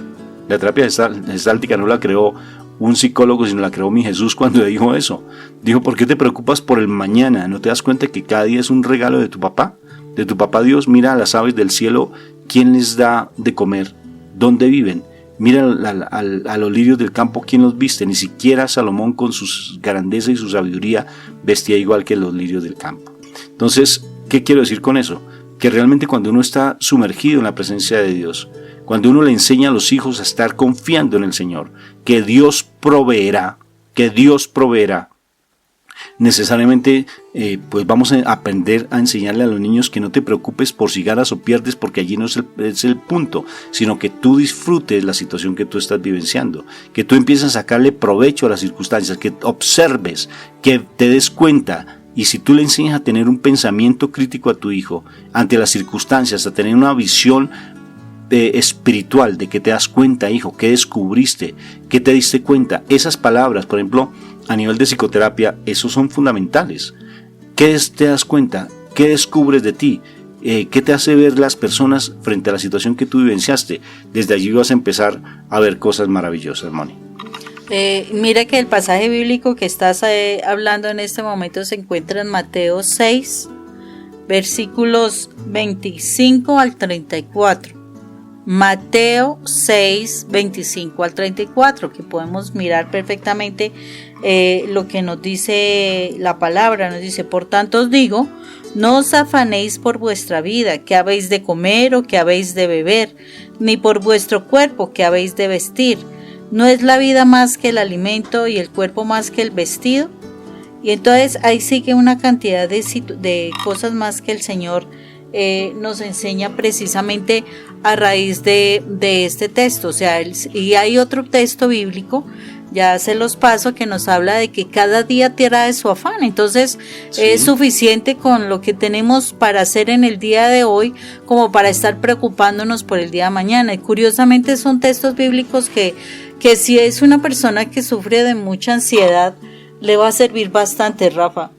La terapia gestáltica no la creó un psicólogo, sino la creó mi Jesús cuando dijo eso. Dijo, ¿por qué te preocupas por el mañana? ¿No te das cuenta que cada día es un regalo de tu papá? De tu papá Dios. Mira a las aves del cielo, ¿quién les da de comer? ¿Dónde viven? Mira a los lirios del campo, ¿quién los viste? Ni siquiera Salomón con su grandeza y su sabiduría vestía igual que los lirios del campo. Entonces, ¿qué quiero decir con eso? Que realmente cuando uno está sumergido en la presencia de Dios, cuando uno le enseña a los hijos a estar confiando en el Señor, que Dios proveerá, necesariamente pues vamos a aprender a enseñarle a los niños que no te preocupes por si ganas o pierdes, porque allí no es el punto, sino que tú disfrutes la situación que tú estás vivenciando, que tú empieces a sacarle provecho a las circunstancias, que observes, que te des cuenta. Y si tú le enseñas a tener un pensamiento crítico a tu hijo ante las circunstancias, a tener una visión espiritual de que te das cuenta, hijo, que descubriste, que te diste cuenta, esas palabras, por ejemplo, a nivel de psicoterapia, esos son fundamentales. ¿Qué te das cuenta? ¿Qué descubres de ti? ¿Qué te hace ver las personas frente a la situación que tú vivenciaste? Desde allí vas a empezar a ver cosas maravillosas, Moni. Mira que el pasaje bíblico que estás hablando en este momento se encuentra en Mateo 6, versículos 25 al 34. Mateo 6, 25 al 34, que podemos mirar perfectamente lo que nos dice la palabra. Nos dice, por tanto os digo, no os afanéis por vuestra vida, qué habéis de comer o qué habéis de beber, ni por vuestro cuerpo, qué habéis de vestir. ¿No es la vida más que el alimento y el cuerpo más que el vestido? Y entonces ahí sigue una cantidad de cosas más que el Señor nos enseña precisamente a raíz de este texto. O sea, y hay otro texto bíblico, ya se los paso, que nos habla de que cada día trae su afán. Entonces sí, es suficiente con lo que tenemos para hacer en el día de hoy como para estar preocupándonos por el día de mañana. Y curiosamente son textos bíblicos que si es una persona que sufre de mucha ansiedad, le va a servir bastante, Rafa.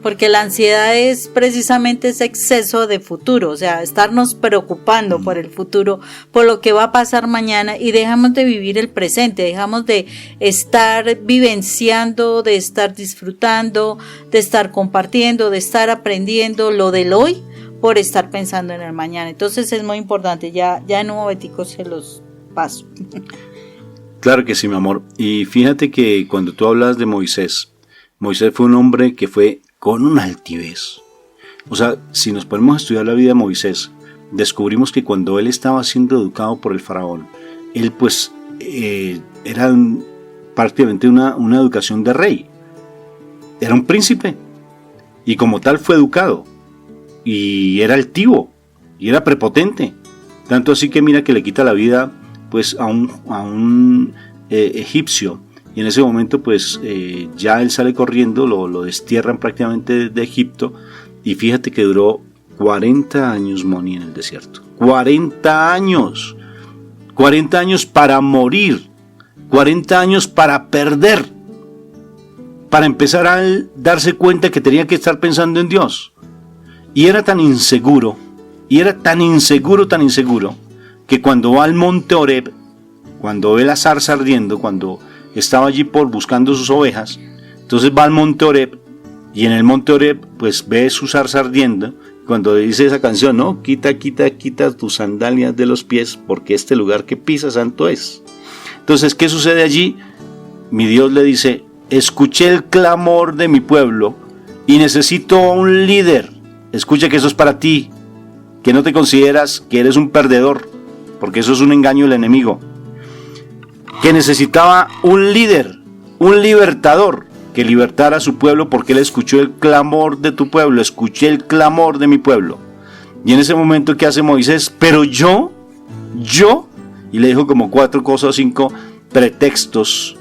Porque la ansiedad es precisamente ese exceso de futuro, o sea, estarnos preocupando por el futuro, por lo que va a pasar mañana, y dejamos de vivir el presente, dejamos de estar vivenciando, de estar disfrutando, de estar compartiendo, de estar aprendiendo lo del hoy por estar pensando en el mañana. Entonces es muy importante, ya en un momentico se los paso. Claro que sí, mi amor. Y fíjate que cuando tú hablas de Moisés fue un hombre que fue con una altivez. O sea, si nos ponemos a estudiar la vida de Moisés, descubrimos que cuando él estaba siendo educado por el faraón, él pues era prácticamente una educación de rey. Era un príncipe y como tal fue educado y era altivo y era prepotente, tanto así que mira que le quita la vida pues a un egipcio, y en ese momento pues ya él sale corriendo, lo destierran prácticamente de Egipto, y fíjate que duró 40 años Moni en el desierto. 40 años para morir, 40 años para perder, para empezar a darse cuenta que tenía que estar pensando en Dios. Y era tan inseguro, que cuando va al monte Horeb, cuando ve la zarza ardiendo, cuando estaba allí buscando sus ovejas, entonces va al monte Horeb, y en el monte Horeb pues ve su zarza ardiendo, cuando dice esa canción, ¿no? Quita tus sandalias de los pies, porque este lugar que pisas santo es. Entonces, ¿qué sucede allí? Mi Dios le dice, escuché el clamor de mi pueblo y necesito un líder. Escucha que eso es para ti, que no te consideras que eres un perdedor, porque eso es un engaño del enemigo. Que necesitaba un líder, un libertador, que libertara a su pueblo, porque él escuchó el clamor de tu pueblo, escuché el clamor de mi pueblo. Y en ese momento, ¿qué hace Moisés? Pero yo, y le dijo como 4 cosas, 5 pretextos,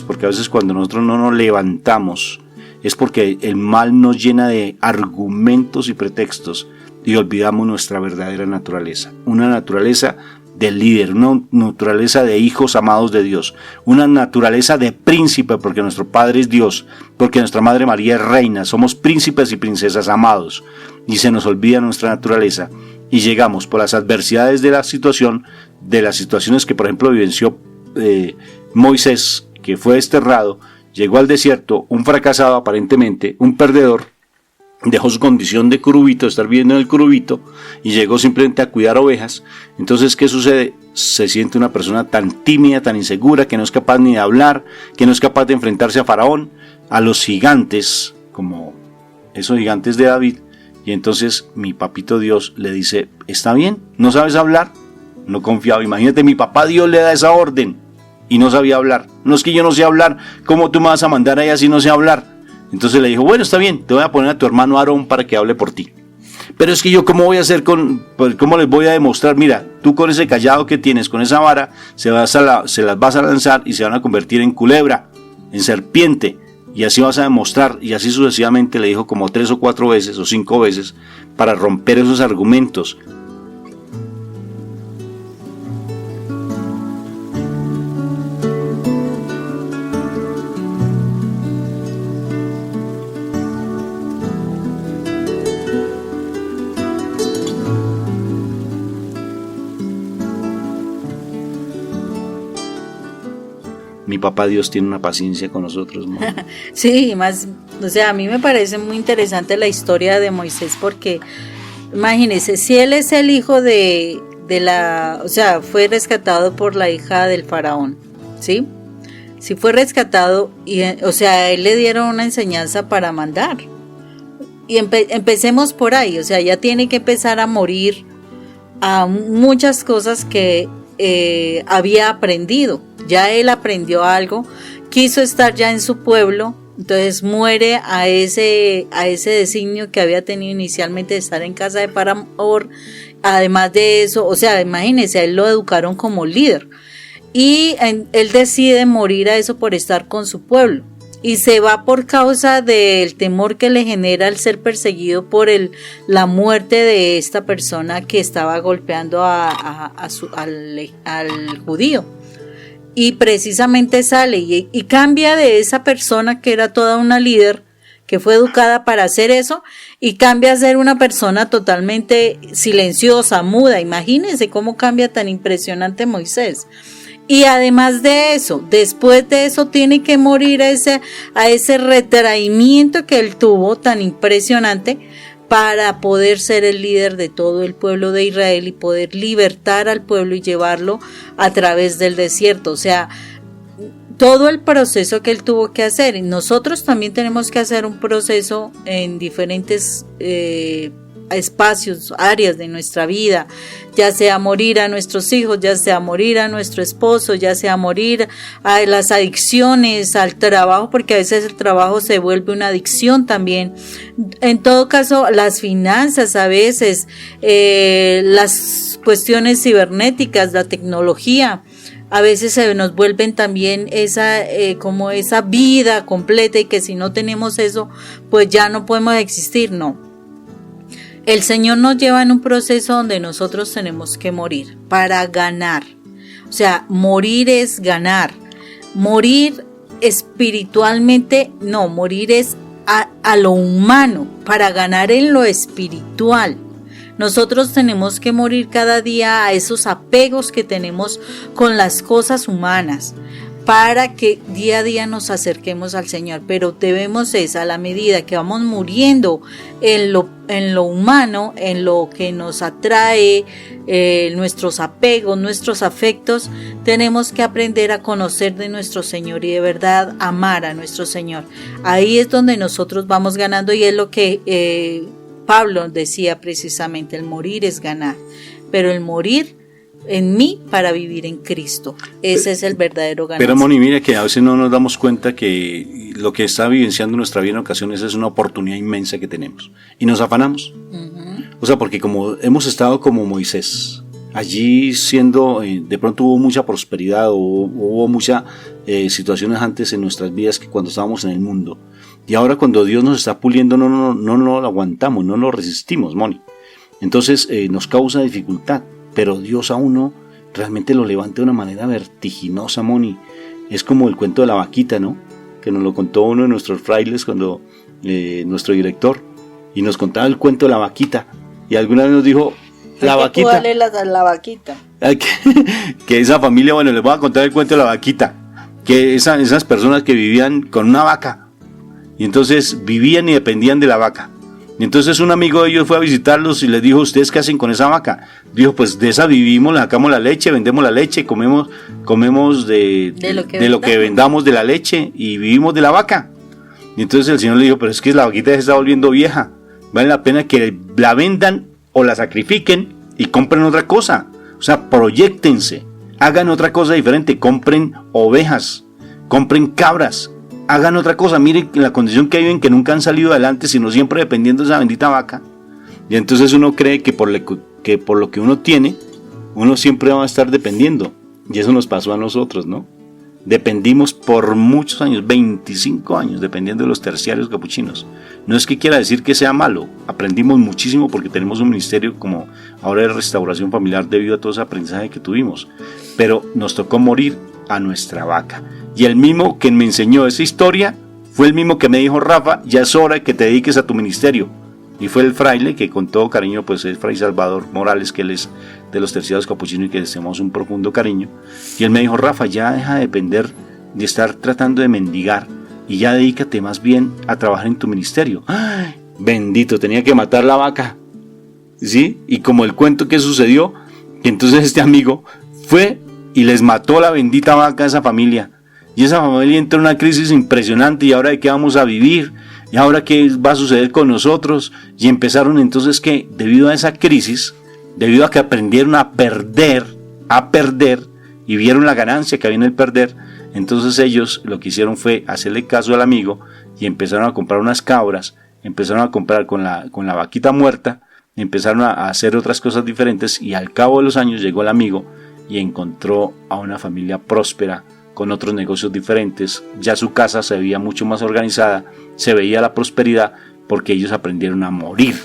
porque a veces cuando nosotros no nos levantamos, es porque el mal nos llena de argumentos y pretextos, y olvidamos nuestra verdadera naturaleza, una naturaleza de líder, una naturaleza de hijos amados de Dios, una naturaleza de príncipe, porque nuestro Padre es Dios, porque nuestra Madre María es reina, somos príncipes y princesas amados, y se nos olvida nuestra naturaleza, y llegamos por las adversidades de la situación, de las situaciones que por ejemplo vivenció Moisés, que fue desterrado, llegó al desierto, un fracasado aparentemente, un perdedor, dejó su condición de curubito, de estar viviendo en el curubito, y llegó simplemente a cuidar ovejas. Entonces, ¿qué sucede? Se siente una persona tan tímida, tan insegura, que no es capaz ni de hablar, que no es capaz de enfrentarse a Faraón, a los gigantes, como esos gigantes de David. Y entonces mi papito Dios le dice, está bien, ¿no sabes hablar? No confiaba. Imagínate, mi papá Dios le da esa orden y no sabía hablar. No es que yo no sé hablar, ¿cómo tú me vas a mandar allá si no sé hablar? Entonces le dijo, bueno, está bien, te voy a poner a tu hermano Aarón para que hable por ti. Pero es que yo, ¿cómo voy a hacer cómo les voy a demostrar? Mira, tú con ese callado que tienes, con esa vara, se las vas a lanzar y se van a convertir en culebra, en serpiente, y así vas a demostrar, y así sucesivamente le dijo como 3 o 4 veces o 5 veces, para romper esos argumentos. Mi papá Dios tiene una paciencia con nosotros, ¿no? Sí, más, o sea, a mí me parece muy interesante la historia de Moisés, porque imagínese, si él es el hijo de o sea, fue rescatado por la hija del faraón, ¿sí? Si fue rescatado, y, o sea, a él le dieron una enseñanza para mandar. Y empecemos por ahí, o sea, ya tiene que empezar a morir a muchas cosas que había aprendido. Ya él aprendió algo, quiso estar ya en su pueblo, entonces muere a ese designio que había tenido inicialmente de estar en casa de Faraón. Además de eso, o sea, imagínense, a él lo educaron como líder y él decide morir a eso por estar con su pueblo, y se va por causa del temor que le genera el ser perseguido por la muerte de esta persona que estaba golpeando al judío. Y precisamente sale y cambia de esa persona que era toda una líder, que fue educada para hacer eso, y cambia a ser una persona totalmente silenciosa, muda. Imagínense cómo cambia tan impresionante Moisés. Y además de eso, después de eso tiene que morir a ese retraimiento que él tuvo tan impresionante, para poder ser el líder de todo el pueblo de Israel y poder libertar al pueblo y llevarlo a través del desierto. O sea, todo el proceso que él tuvo que hacer. Y nosotros también tenemos que hacer un proceso en diferentes espacios, áreas de nuestra vida, ya sea morir a nuestros hijos, ya sea morir a nuestro esposo, ya sea morir a las adicciones, al trabajo, porque a veces el trabajo se vuelve una adicción también. En todo caso, las finanzas a veces, las cuestiones cibernéticas, la tecnología, a veces se nos vuelven también como esa vida completa, y que si no tenemos eso, pues ya no podemos existir. No. El Señor nos lleva en un proceso donde nosotros tenemos que morir para ganar. O sea, morir es ganar. Morir espiritualmente, no, morir es a lo humano, para ganar en lo espiritual. Nosotros tenemos que morir cada día a esos apegos que tenemos con las cosas humanas, para que día a día nos acerquemos al Señor. Pero debemos a la medida que vamos muriendo en lo humano, en lo que nos atrae, nuestros apegos, nuestros afectos, tenemos que aprender a conocer de nuestro Señor y de verdad amar a nuestro Señor. Ahí es donde nosotros vamos ganando, y es lo que Pablo decía precisamente: el morir es ganar, pero el morir en mí para vivir en Cristo. Ese es el verdadero ganar. Pero Moni, mira que a veces no nos damos cuenta que lo que está vivenciando nuestra vida en ocasiones es una oportunidad inmensa que tenemos, y nos afanamos. O sea, porque como hemos estado como Moisés, allí siendo, de pronto hubo mucha prosperidad, hubo muchas situaciones antes en nuestras vidas que cuando estábamos en el mundo. Y ahora cuando Dios nos está puliendo no lo aguantamos, no lo resistimos, Moni. Entonces nos causa dificultad, pero Dios a uno realmente lo levanta de una manera vertiginosa, Moni. Es como el cuento de la vaquita, ¿no? Que nos lo contó uno de nuestros frailes cuando nuestro director, y nos contaba el cuento de la vaquita. Y alguna vez nos dijo, la vaquita. ¿Cuál es la vaquita? Que esa familia, bueno, les voy a contar el cuento de la vaquita. Que esas personas que vivían con una vaca, y entonces vivían y dependían de la vaca. Y entonces un amigo de ellos fue a visitarlos y les dijo, ¿ustedes qué hacen con esa vaca? Dijo, pues de esa vivimos, le sacamos la leche, vendemos la leche, comemos de lo que vendamos de la leche, y vivimos de la vaca. Y entonces el Señor le dijo, pero es que la vaquita se está volviendo vieja, vale la pena que la vendan o la sacrifiquen y compren otra cosa. O sea, proyéctense, hagan otra cosa diferente, compren ovejas, compren cabras, hagan otra cosa. Miren la condición que viven, que nunca han salido adelante, sino siempre dependiendo de esa bendita vaca. Y entonces uno cree que por lo que uno tiene, uno siempre va a estar dependiendo. Y eso nos pasó a nosotros, ¿no? Dependimos por muchos años, 25 años, dependiendo de los terciarios capuchinos. No es que quiera decir que sea malo, aprendimos muchísimo porque tenemos un ministerio como ahora de restauración familiar debido a todo ese aprendizaje que tuvimos. Pero nos tocó morir a nuestra vaca. Y el mismo que me enseñó esa historia fue el mismo que me dijo, Rafa, ya es hora que te dediques a tu ministerio. Y fue el fraile que con todo cariño, pues es Fray Salvador Morales, que él es de los terciarios capuchinos y que les tenemos un profundo cariño. Y él me dijo, Rafa, ya deja de depender de estar tratando de mendigar y ya dedícate más bien a trabajar en tu ministerio. ¡Ay! Bendito, tenía que matar la vaca, ¿sí? Y como el cuento que sucedió, que entonces este amigo fue y les mató la bendita vaca a esa familia. Y esa familia entró en una crisis impresionante. ¿Y ahora de qué vamos a vivir? ¿Y ahora qué va a suceder con nosotros? Y empezaron entonces que, debido a esa crisis, debido a que aprendieron a perder, y vieron la ganancia que había en el perder, entonces ellos lo que hicieron fue hacerle caso al amigo y empezaron a comprar unas cabras, empezaron a comprar con la vaquita muerta, empezaron a hacer otras cosas diferentes, y al cabo de los años llegó el amigo y encontró a una familia próspera, con otros negocios diferentes. Ya su casa se veía mucho más organizada, se veía la prosperidad, porque ellos aprendieron a morir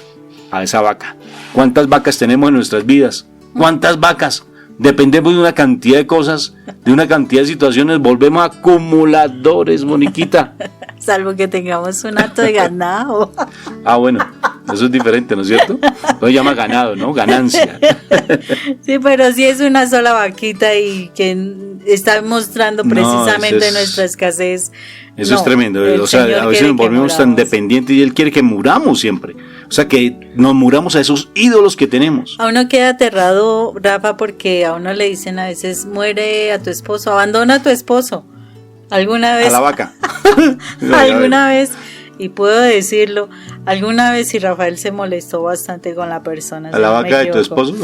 a esa vaca. ¿Cuántas vacas tenemos en nuestras vidas? ¿Cuántas vacas? Dependemos de una cantidad de cosas, de una cantidad de situaciones, volvemos acumuladores, Moniquita. Salvo que tengamos un hato de ganado. Ah, bueno, eso es diferente, ¿no es cierto? No se llama ganado, ¿no? Ganancia. Sí, pero sí es una sola vaquita y que está mostrando precisamente nuestra escasez. Eso es tremendo. O sea, a veces nos volvemos tan dependientes y Él quiere que muramos siempre. O sea, que nos muramos a esos ídolos que tenemos. A uno queda aterrado, Rafa, porque a uno le dicen a veces, muere a tu esposo, abandona a tu esposo. ¿Alguna vez? A la vaca. ¿Alguna vez? Y puedo decirlo, Alguna vez, y Rafael se molestó bastante con la persona. ¿A la vaca de tu esposo?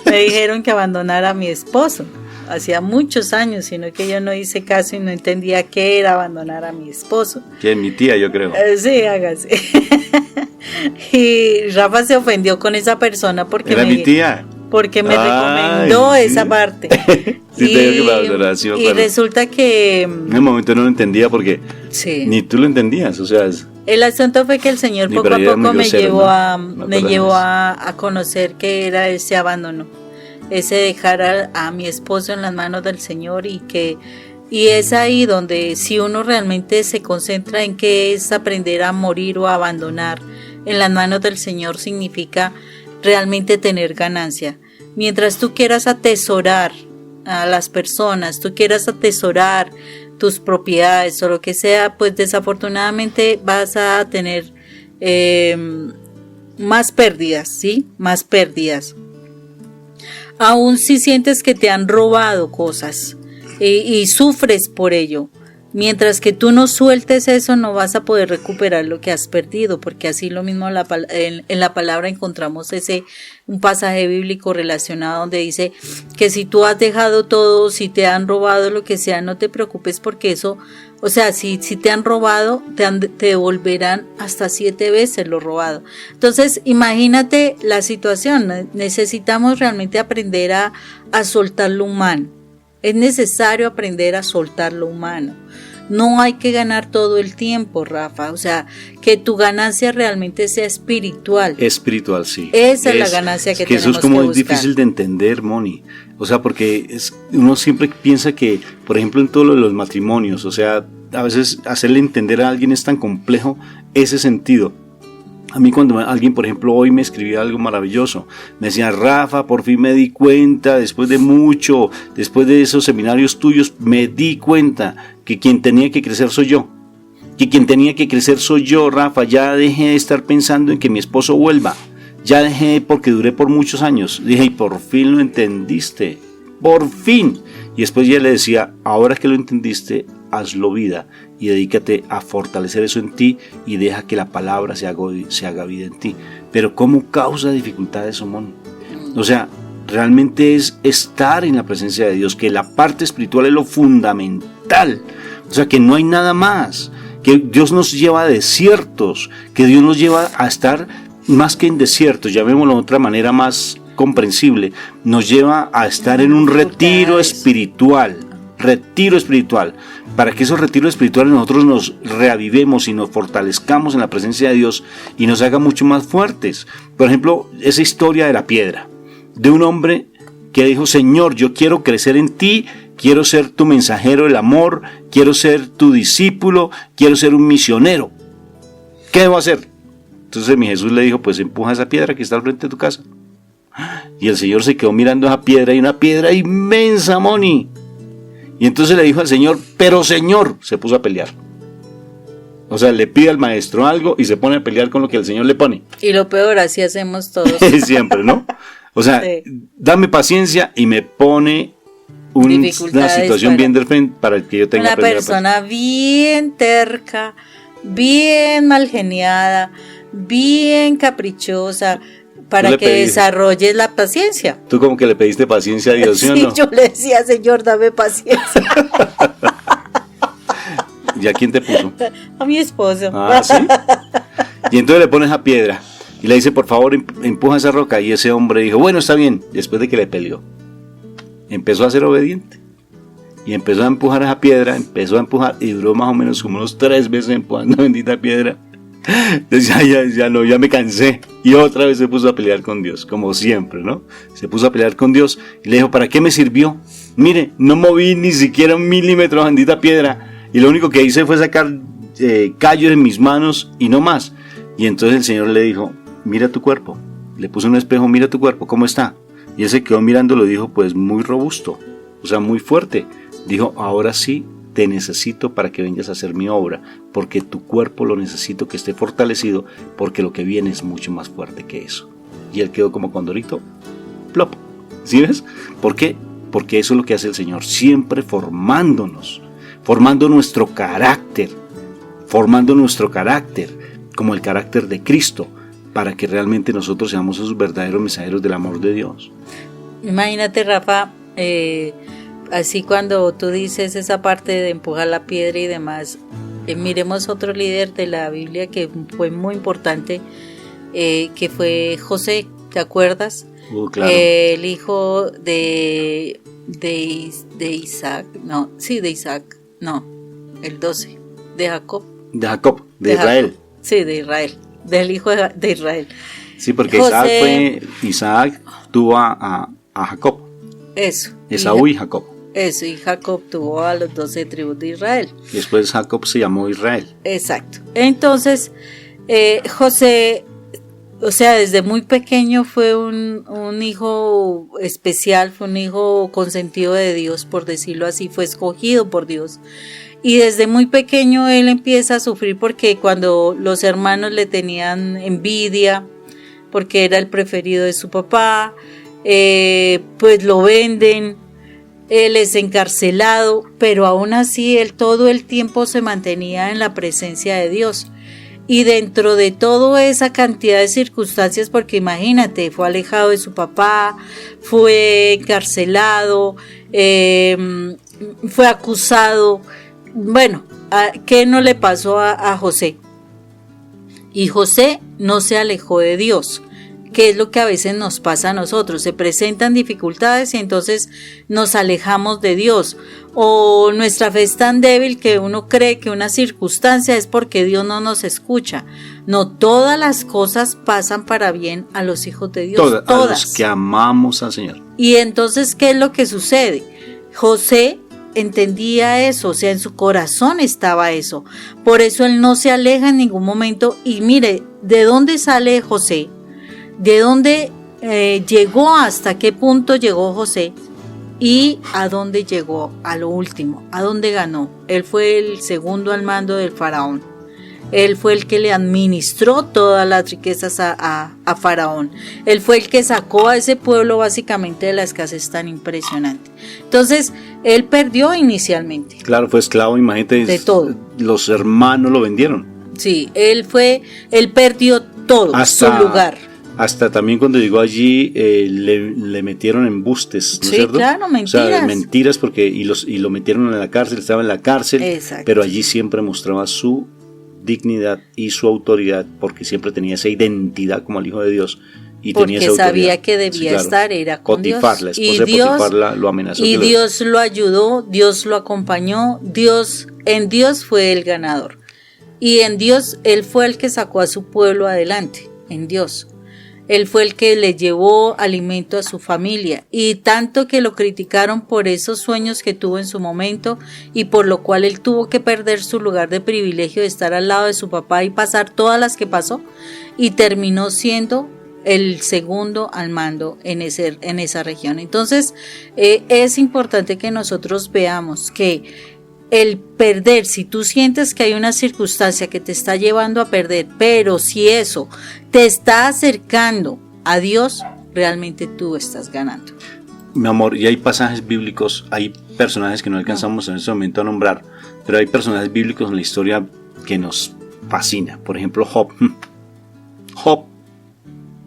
Me dijeron que abandonara a mi esposo. Hacía muchos años, sino que yo no hice caso y no entendía qué era abandonar a mi esposo. Que es mi tía, yo creo. Sí, hágase. Y Rafa se ofendió con esa persona porque ¿Era mi tía? Porque me recomendó sí. Esa parte. Sí, y, te digo que me abandonaron, sí me y acuerdo. resulta que En el momento no lo entendía porque sí. ni tú lo entendías, o sea, El asunto fue que el Señor Ni poco para a allá era poco muy grosero, ¿no? me llevó a conocer que era ese abandono, ese dejar a mi esposo en las manos del Señor y es ahí donde si uno realmente se concentra en qué es aprender a morir o a abandonar en las manos del Señor significa realmente tener ganancia. Mientras tú quieras atesorar a las personas, tú quieras atesorar tus propiedades o lo que sea, pues desafortunadamente vas a tener más pérdidas, ¿sí? Más pérdidas. Aún si sientes que te han robado cosas y sufres por ello, mientras que tú no sueltes eso, no vas a poder recuperar lo que has perdido, porque así lo mismo en la palabra encontramos un pasaje bíblico relacionado donde dice que si tú has dejado todo, si te han robado lo que sea, no te preocupes porque eso, o sea, si te han robado, te devolverán hasta 7 veces lo robado. Entonces, imagínate la situación, necesitamos realmente aprender a soltar lo humano. Es necesario aprender a soltar lo humano. No hay que ganar todo el tiempo, Rafa. O sea, que tu ganancia realmente sea espiritual. Espiritual, sí. Esa es la ganancia que tenemos que buscar. Eso es como difícil de entender, Moni. O sea, porque uno siempre piensa que, por ejemplo, en todo lo de los matrimonios, o sea, a veces hacerle entender a alguien es tan complejo ese sentido. A mí cuando alguien, por ejemplo, hoy me escribía algo maravilloso, me decía, Rafa, por fin me di cuenta, después de esos seminarios tuyos, me di cuenta que quien tenía que crecer soy yo. Que quien tenía que crecer soy yo, Rafa, ya dejé de estar pensando en que mi esposo vuelva. Ya dejé porque duré por muchos años. Dije, y por fin lo entendiste, por fin. Y después ya le decía, ahora que lo entendiste, hazlo vida y dedícate a fortalecer eso en ti y deja que la palabra se haga vida en ti. Pero ¿cómo causa dificultades, Omón? O sea, realmente es estar en la presencia de Dios, que la parte espiritual es lo fundamental. O sea, que no hay nada más, que Dios nos lleva a desiertos, que Dios nos lleva a estar más que en desiertos, llamémoslo de otra manera más comprensible, nos lleva a estar en un retiro espiritual, para que esos retiros espirituales nosotros nos reavivemos y nos fortalezcamos en la presencia de Dios y nos haga mucho más fuertes. Por ejemplo, esa historia de la piedra, de un hombre que dijo, Señor, yo quiero crecer en ti, quiero ser tu mensajero del amor, quiero ser tu discípulo, quiero ser un misionero. ¿Qué debo hacer? Entonces mi Jesús le dijo, pues empuja esa piedra que está al frente de tu casa. Y el Señor se quedó mirando esa piedra, y una piedra inmensa, Moni. Y entonces le dijo al Señor, pero Señor, se puso a pelear. O sea, le pide al maestro algo y se pone a pelear con lo que el Señor le pone. Y lo peor, así hacemos todos. Siempre, ¿no? O sea, sí. Dame paciencia y me pone una situación bien de frente para que yo tenga una persona bien terca, bien mal geniada, bien caprichosa, para que desarrolles la paciencia. Tú como que le pediste paciencia a Dios, ¿sí o no? Sí, yo le decía, Señor, dame paciencia. ¿Y a quién te puso? A mi esposo. Ah, ¿sí? Y entonces le pones a piedra y le dice, por favor, empuja esa roca. Y ese hombre dijo, bueno, está bien. Después de que le peleó, empezó a ser obediente. Y empezó a empujar esa piedra, y duró más o menos como unos 3 veces empujando la bendita piedra. Decía, ya me cansé. Y otra vez se puso a pelear con Dios, como siempre, ¿no? Se puso a pelear con Dios y le dijo, ¿para qué me sirvió? Mire, no moví ni siquiera 1 milímetro la bendita piedra, y lo único que hice fue sacar callos en mis manos y no más. Y entonces el Señor le dijo, mira tu cuerpo. Le puso un espejo, mira tu cuerpo, ¿cómo está? Y él se quedó mirando, lo dijo, pues muy robusto, o sea, muy fuerte. Dijo, ahora sí te necesito para que vengas a hacer mi obra, porque tu cuerpo lo necesito que esté fortalecido, porque lo que viene es mucho más fuerte que eso. Y él quedó como condorito, plop. ¿Sí ves? ¿Por qué? Porque eso es lo que hace el Señor, siempre formándonos, formando nuestro carácter, como el carácter de Cristo, para que realmente nosotros seamos esos verdaderos mensajeros del amor de Dios. Imagínate, Rafa, así cuando tú dices esa parte de empujar la piedra y demás, miremos otro líder de la Biblia que fue muy importante, que fue José, ¿te acuerdas? Claro. El hijo de Isaac, el 12, de Jacob. De Jacob, de Israel. Jacob. Sí, de Israel, del hijo de Israel. Sí, porque Isaac tuvo a Jacob. Eso. Esaú y Jacob. Eso, y Jacob tuvo a los 12 tribus de Israel. Después Jacob se llamó Israel. Exacto. Entonces, José, o sea, desde muy pequeño fue un hijo especial, fue un hijo consentido de Dios, por decirlo así, fue escogido por Dios. Y desde muy pequeño él empieza a sufrir porque cuando los hermanos le tenían envidia, porque era el preferido de su papá, pues lo venden, él es encarcelado, pero aún así él todo el tiempo se mantenía en la presencia de Dios. Y dentro de toda esa cantidad de circunstancias, porque imagínate, fue alejado de su papá, fue encarcelado, fue acusado. Bueno, ¿qué no le pasó a José? Y José no se alejó de Dios, que es lo que a veces nos pasa a nosotros. Se presentan dificultades y entonces nos alejamos de Dios. O nuestra fe es tan débil que uno cree que una circunstancia es porque Dios no nos escucha. No, todas las cosas pasan para bien a los hijos de Dios. Todas. A los que amamos al Señor. Y entonces, ¿qué es lo que sucede? José entendía eso, o sea, en su corazón estaba eso. Por eso él no se aleja en ningún momento. Y mire, ¿de dónde sale José? ¿De dónde llegó? ¿Hasta qué punto llegó José? ¿Y a dónde llegó? A lo último, ¿a dónde ganó? Él fue el segundo al mando del faraón. Él fue el que le administró todas las riquezas a Faraón. Él fue el que sacó a ese pueblo básicamente de la escasez tan impresionante. Entonces, él perdió inicialmente. Claro, fue esclavo, imagínate. De todo. Los hermanos lo vendieron. Sí, él perdió todo, su lugar. Hasta también cuando llegó allí le metieron embustes, ¿no es cierto? Claro, mentiras. O sea, mentiras porque y lo metieron en la cárcel, estaba en la cárcel. Exacto. Pero allí siempre mostraba su dignidad y su autoridad, porque siempre tenía esa identidad como el Hijo de Dios y porque tenía esa autoridad. Sabía que debía estar era con Potifar, Dios. La esposa de Potifar lo amenazó. Y Dios lo ayudó, Dios lo acompañó, en Dios fue el ganador. Y en Dios, él fue el que sacó a su pueblo adelante, en Dios. Él fue el que le llevó alimento a su familia, y tanto que lo criticaron por esos sueños que tuvo en su momento, y por lo cual él tuvo que perder su lugar de privilegio de estar al lado de su papá y pasar todas las que pasó, y terminó siendo el segundo al mando en esa región. Entonces, es importante que nosotros veamos que el perder, si tú sientes que hay una circunstancia que te está llevando a perder, pero si eso te está acercando a Dios, realmente tú estás ganando. Mi amor, y hay pasajes bíblicos, hay personajes que no alcanzamos en este momento a nombrar, pero hay personajes bíblicos en la historia que nos fascina. Por ejemplo, Job,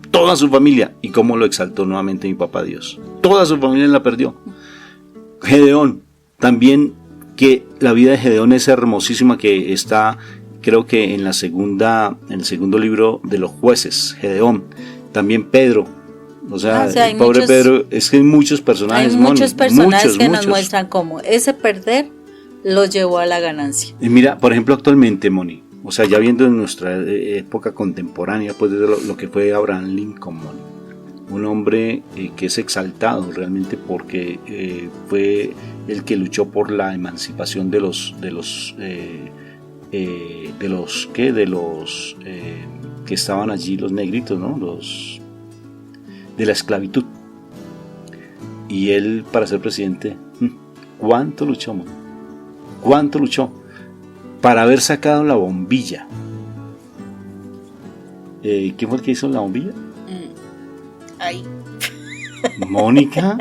toda su familia, y cómo lo exaltó nuevamente mi papá Dios. Toda su familia la perdió. Gedeón, también, que la vida de Gedeón es hermosísima, que está, creo que en el segundo libro de los jueces, Gedeón. También Pedro, o sea el pobre muchos, Pedro, es que hay muchos personajes. Hay muchos personajes que nos muestran cómo ese perder los llevó a la ganancia. Y mira, por ejemplo, actualmente, Moni, o sea, ya viendo en nuestra época contemporánea, pues de lo que fue Abraham Lincoln, Moni, un hombre que es exaltado realmente porque fue el que luchó por la emancipación de los que estaban allí, los negritos, ¿no? Los de la esclavitud. Y él, para ser presidente, ¿cuánto luchó, man? ¿Cuánto luchó para haber sacado la bombilla? ¿Quién fue el que hizo la bombilla? Ay. Mónica.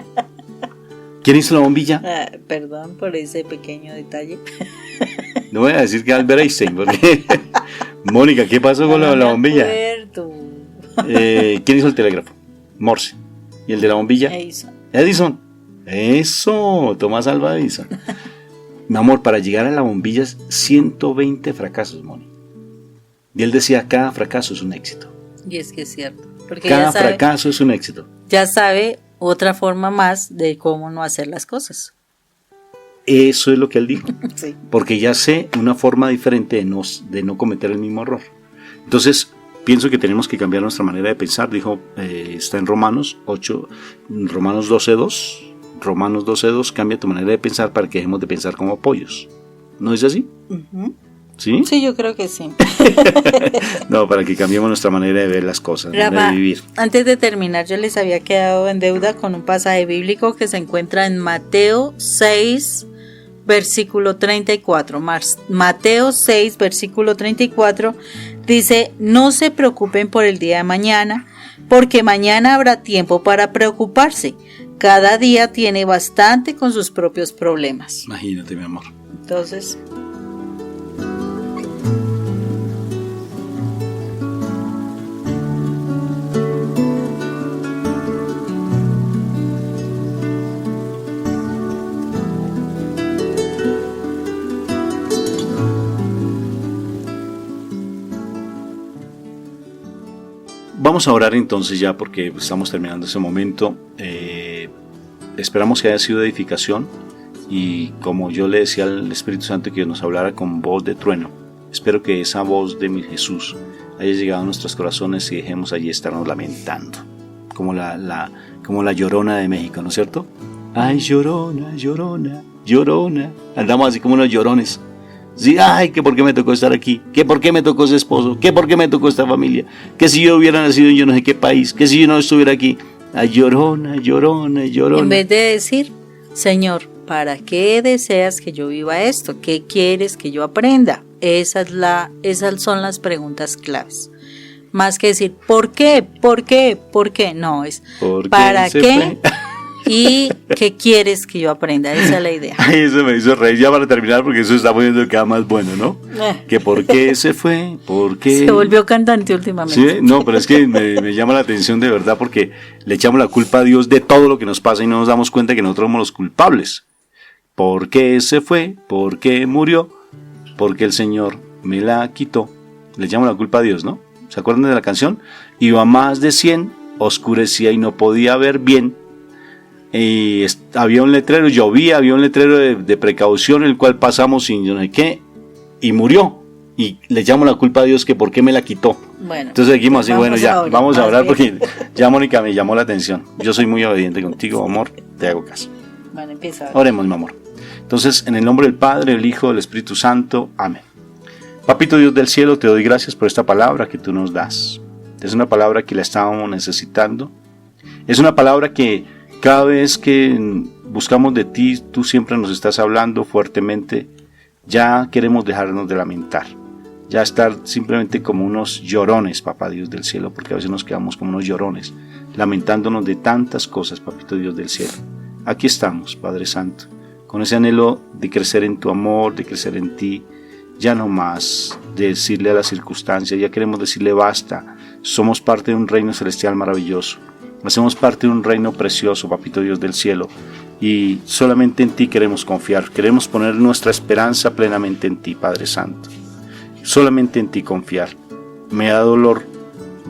¿Quién hizo la bombilla? Perdón por ese pequeño detalle. No voy a decir que Albert Einstein, Mónica, ¿qué pasó con la bombilla? acuerdo. ¿Quién hizo el telégrafo? Morse. ¿Y el de la bombilla? Edison. Eso, Tomás Alva Edison. Mi amor, para llegar a la bombilla 120 fracasos, Mónica. Y él decía, cada fracaso es un éxito. Y es que es cierto. Porque Cada fracaso es un éxito. ya sabe otra forma más de cómo no hacer las cosas. Eso es lo que él dijo. Sí. Porque ya sé una forma diferente de no cometer el mismo error. Entonces, pienso que tenemos que cambiar nuestra manera de pensar. Dijo, está en Romanos 12:2. Romanos 12:2, cambia tu manera de pensar para que dejemos de pensar como pollos. ¿No es así? Uh-huh. ¿Sí? Sí, yo creo que sí. No, para que cambiemos nuestra manera de ver las cosas, Rafa, de vivir. antes de terminar, yo les había quedado en deuda con un pasaje bíblico que se encuentra en Mateo 6, versículo 34. Mateo 6, versículo 34 dice: no se preocupen por el día de mañana, porque mañana habrá tiempo para preocuparse. Cada día tiene bastante con sus propios problemas. Imagínate, mi amor. Entonces, Vamos a orar entonces ya porque estamos terminando ese momento. Esperamos que haya sido de edificación y como yo le decía al Espíritu Santo que nos hablara con voz de trueno, espero que esa voz de mi Jesús haya llegado a nuestros corazones y dejemos allí estarnos lamentando, como la Llorona de México, ¿no es cierto? Ay, Llorona, Llorona, Llorona. Andamos así como unos llorones. Sí, ay, que por qué me tocó estar aquí, que por qué me tocó ese esposo, que por qué me tocó esta familia, que si yo hubiera nacido en yo no sé qué país, que si yo no estuviera aquí. Ay, Llorona, Llorona, Llorona. en vez de decir: Señor, ¿para qué deseas que yo viva esto? ¿Qué quieres que yo aprenda? Esas son las preguntas claves. Más que decir, ¿por qué? ¿Por qué? ¿Por qué? No, es ¿para qué? ¿Y qué quieres que yo aprenda? Esa es la idea. Ay, eso me hizo reír ya para terminar porque eso está poniendo cada más bueno, ¿no? Que por qué se fue, por qué... Se volvió cantante últimamente. Sí, no, pero es que me llama la atención de verdad porque le echamos la culpa a Dios de todo lo que nos pasa y no nos damos cuenta que nosotros somos los culpables. ¿Por qué se fue? ¿Por qué murió? Porque el Señor me la quitó. Le echamos la culpa a Dios, ¿no? ¿Se acuerdan de la canción? Iba a más de 100, oscurecía y no podía ver bien. Y había un letrero, llovía, había un letrero de precaución el cual pasamos sin no sé qué y murió. Y le llamo la culpa a Dios que por qué me la quitó. Bueno, entonces seguimos así, bueno, ya, vamos a orar bien. porque ya Mónica me llamó la atención. Yo soy muy obediente contigo, amor, te hago caso. Bueno, empieza. Oremos, mi amor. Entonces, en el nombre del Padre, del Hijo, del Espíritu Santo, amén. Papito Dios del cielo, te doy gracias por esta palabra que tú nos das. Es una palabra que la estábamos necesitando. Es una palabra que cada vez que buscamos de ti, tú siempre nos estás hablando fuertemente. Ya queremos dejarnos de lamentar. Ya estar simplemente como unos llorones, Papá Dios del cielo, porque a veces nos quedamos como unos llorones, lamentándonos de tantas cosas, Papito Dios del cielo. Aquí estamos, Padre Santo, con ese anhelo de crecer en tu amor, de crecer en ti, ya no más de decirle a las circunstancias, ya queremos decirle basta, somos parte de un reino celestial maravilloso. Hacemos parte de un reino precioso, Papito Dios del cielo, y solamente en ti queremos confiar, queremos poner nuestra esperanza plenamente en ti, Padre Santo. Solamente en ti confiar. Me da dolor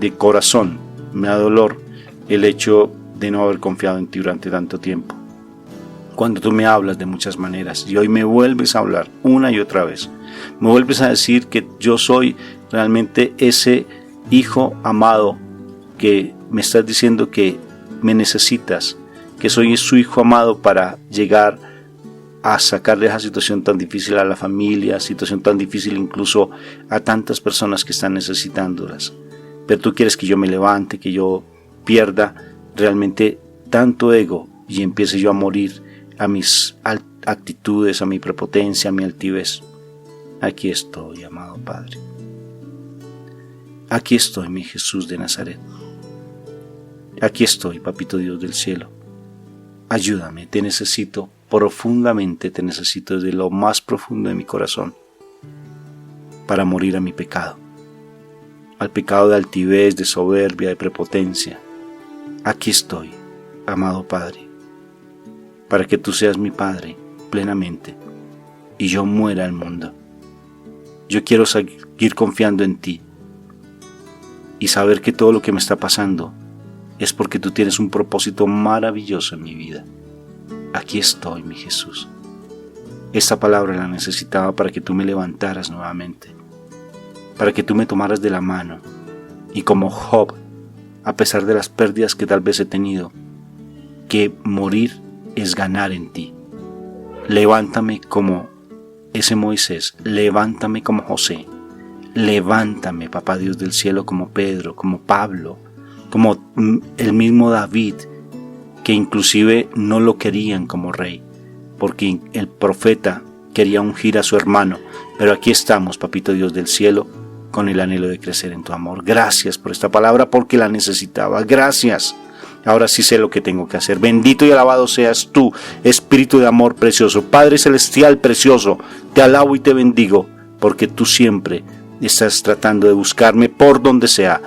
de corazón, me da dolor el hecho de no haber confiado en ti durante tanto tiempo. Cuando tú me hablas de muchas maneras y hoy me vuelves a hablar una y otra vez, me vuelves a decir que yo soy realmente ese hijo amado que me estás diciendo que me necesitas, que soy su hijo amado para llegar a sacar de esa situación tan difícil a la familia, situación tan difícil incluso a tantas personas que están necesitándolas. Pero tú quieres que yo me levante, que yo pierda realmente tanto ego y empiece yo a morir a mis actitudes, a mi prepotencia, a mi altivez. Aquí estoy, amado Padre. Aquí estoy, mi Jesús de Nazaret. Aquí estoy, Papito Dios del cielo. Ayúdame, te necesito profundamente, te necesito desde lo más profundo de mi corazón para morir a mi pecado, al pecado de altivez, de soberbia, de prepotencia. Aquí estoy, amado Padre, para que tú seas mi Padre plenamente y yo muera al mundo. Yo quiero seguir confiando en ti y saber que todo lo que me está pasando es porque tú tienes un propósito maravilloso en mi vida. Aquí estoy, mi Jesús. Esta palabra la necesitaba para que tú me levantaras nuevamente, para que tú me tomaras de la mano y como Job, a pesar de las pérdidas que tal vez he tenido, que morir es ganar en ti. Levántame como ese Moisés, levántame como José, levántame, Papá Dios del cielo, como Pedro, como Pablo, como el mismo David, que inclusive no lo querían como rey, porque el profeta quería ungir a su hermano, pero aquí estamos, Papito Dios del cielo, con el anhelo de crecer en tu amor. Gracias por esta palabra, porque la necesitaba. Gracias. Ahora sí sé lo que tengo que hacer. Bendito y alabado seas tú, Espíritu de amor precioso, Padre celestial precioso. Te alabo y te bendigo, porque tú siempre estás tratando de buscarme por donde sea.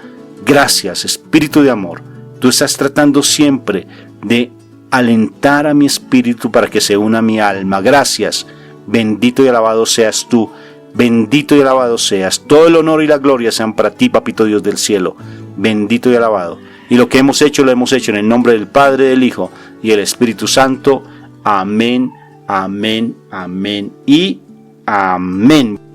Gracias, Espíritu de amor. Tú estás tratando siempre de alentar a mi espíritu para que se una a mi alma. Gracias. Bendito y alabado seas tú. Bendito y alabado seas. Todo el honor y la gloria sean para ti, Papito Dios del cielo. Bendito y alabado. Y lo que hemos hecho, lo hemos hecho en el nombre del Padre, del Hijo y del Espíritu Santo. Amén, amén, amén y amén.